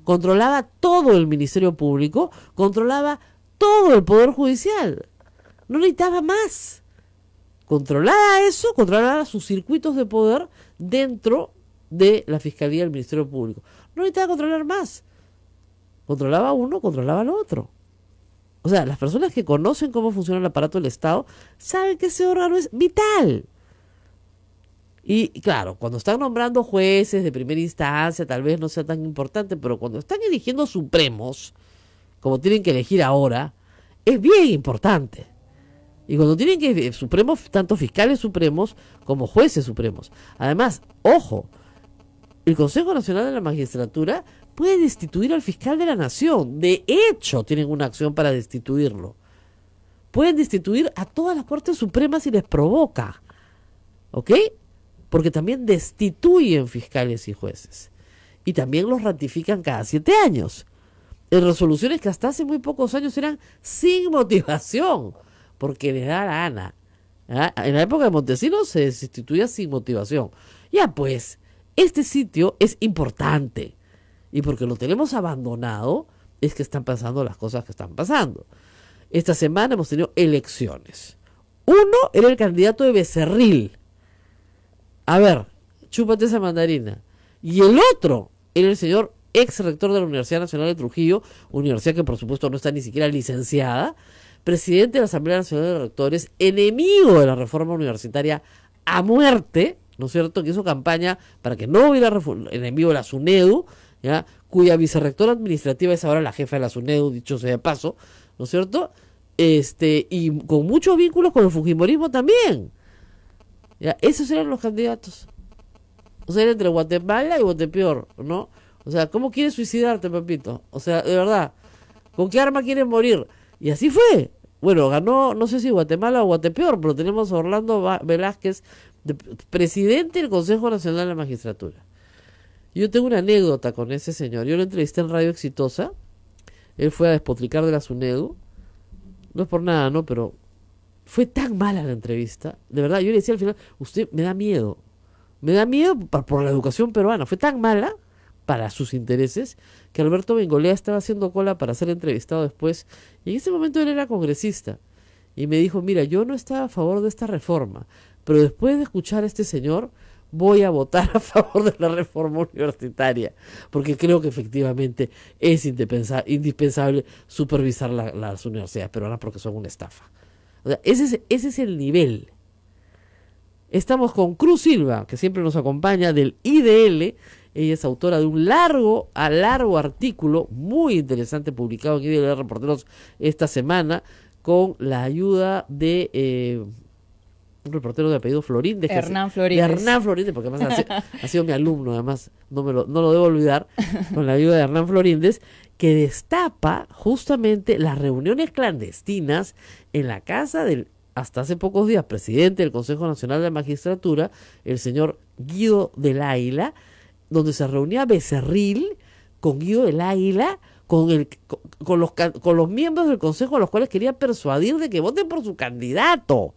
Controlaba todo el Ministerio Público, controlaba todo el Poder Judicial. No necesitaba más. Controlaba eso, controlaba sus circuitos de poder dentro de la Fiscalía del Ministerio Público. No necesitaba controlar más. Controlaba uno, controlaba al otro. O sea, las personas que conocen cómo funciona el aparato del Estado saben que ese órgano es vital. Y claro, cuando están nombrando jueces de primera instancia, tal vez no sea tan importante, pero cuando están eligiendo supremos, como tienen que elegir ahora, es bien importante. Y cuando tienen que supremos, tanto fiscales supremos como jueces supremos. Además, ojo, el Consejo Nacional de la Magistratura puede destituir al fiscal de la nación. De hecho, tienen una acción para destituirlo. Pueden destituir a todas las Cortes Supremas si les provoca. ¿Ok? Porque también destituyen fiscales y jueces. Y también los ratifican cada 7 años. En resoluciones que hasta hace muy pocos años eran sin motivación, porque les da la gana. En la época de Montesinos se destituía sin motivación. Ya pues, este sitio es importante. Y porque lo tenemos abandonado, es que están pasando las cosas que están pasando. Esta semana hemos tenido elecciones. Uno era el candidato de Becerril. A ver, chúpate esa mandarina. Y el otro era el señor ex rector de la Universidad Nacional de Trujillo, universidad que por supuesto no está ni siquiera licenciada, presidente de la Asamblea Nacional de Rectores, enemigo de la reforma universitaria a muerte, ¿no es cierto?, que hizo campaña para que no hubiera enemigo de la SUNEDU, ¿ya?, cuya vicerrectora administrativa es ahora la jefa de la SUNEDU, dicho sea de paso, ¿no es cierto?, y con muchos vínculos con el fujimorismo también. ¿Ya? Esos eran los candidatos. O sea, era entre Guatemala y Guatepeor, ¿no? O sea, ¿cómo quieres suicidarte, papito? O sea, de verdad, ¿con qué arma quieres morir? Y así fue. Bueno, ganó, no sé si Guatemala o Guatepeor, pero tenemos a Orlando Velázquez, presidente del Consejo Nacional de la Magistratura. Yo tengo una anécdota con ese señor. Yo lo entrevisté en Radio Exitosa. Él fue a despotricar de la SUNEDU. No es por nada, ¿no? Pero fue tan mala la entrevista. De verdad, yo le decía al final, usted me da miedo. Me da miedo por la educación peruana. Fue tan mala para sus intereses que Alberto Bengolea estaba haciendo cola para ser entrevistado después. Y en ese momento él era congresista. Y me dijo, mira, yo no estaba a favor de esta reforma, pero después de escuchar a este señor, voy a votar a favor de la reforma universitaria, porque creo que efectivamente es indispensable supervisar las universidades peruanas porque son una estafa. O sea, ese es el nivel. Estamos con Cruz Silva, que siempre nos acompaña, del IDL. Ella es autora de un largo artículo muy interesante publicado en IDL Reporteros esta semana, con la ayuda de un reportero de apellido Florínez. Hernán Florínez. De Hernán Florínez, porque además ha sido mi alumno, además, no lo debo olvidar, con la ayuda de Hernán Florínez, que destapa justamente las reuniones clandestinas en la casa del, hasta hace pocos días, presidente del Consejo Nacional de la Magistratura, el señor Guido del Águila, donde se reunía Becerril con Guido del Águila, con los miembros del Consejo a los cuales quería persuadir de que voten por su candidato.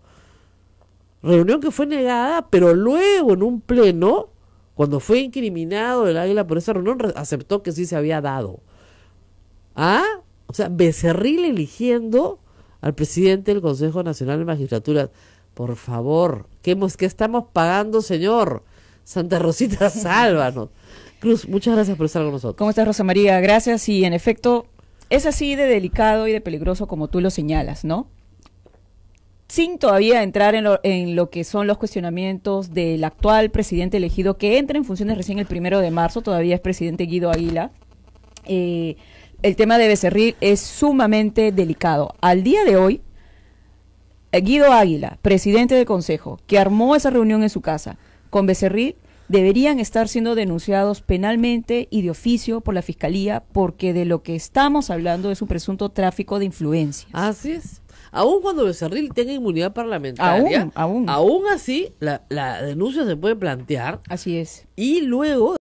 Reunión que fue negada, pero luego en un pleno, Cuando fue incriminado el Águila por esa reunión, aceptó que sí se había dado. ¿Ah? O sea, Becerril eligiendo al presidente del Consejo Nacional de Magistraturas. Por favor, ¿qué estamos pagando, señor? Santa Rosita, sálvanos. Cruz, muchas gracias por estar con nosotros. ¿Cómo estás, Rosa María? Gracias. Y en efecto, es así de delicado y de peligroso como tú lo señalas, ¿no? Sin todavía entrar en lo que son los cuestionamientos del actual presidente elegido, que entra en funciones recién el 1 de marzo, todavía es presidente Guido Águila. El tema de Becerril es sumamente delicado. Al día de hoy, Guido Águila, presidente del Consejo, que armó esa reunión en su casa con Becerril, deberían estar siendo denunciados penalmente y de oficio por la Fiscalía, porque de lo que estamos hablando es un presunto tráfico de influencias. Así es. Aún cuando Becerril tenga inmunidad parlamentaria, aún así la denuncia se puede plantear. Así es. Y luego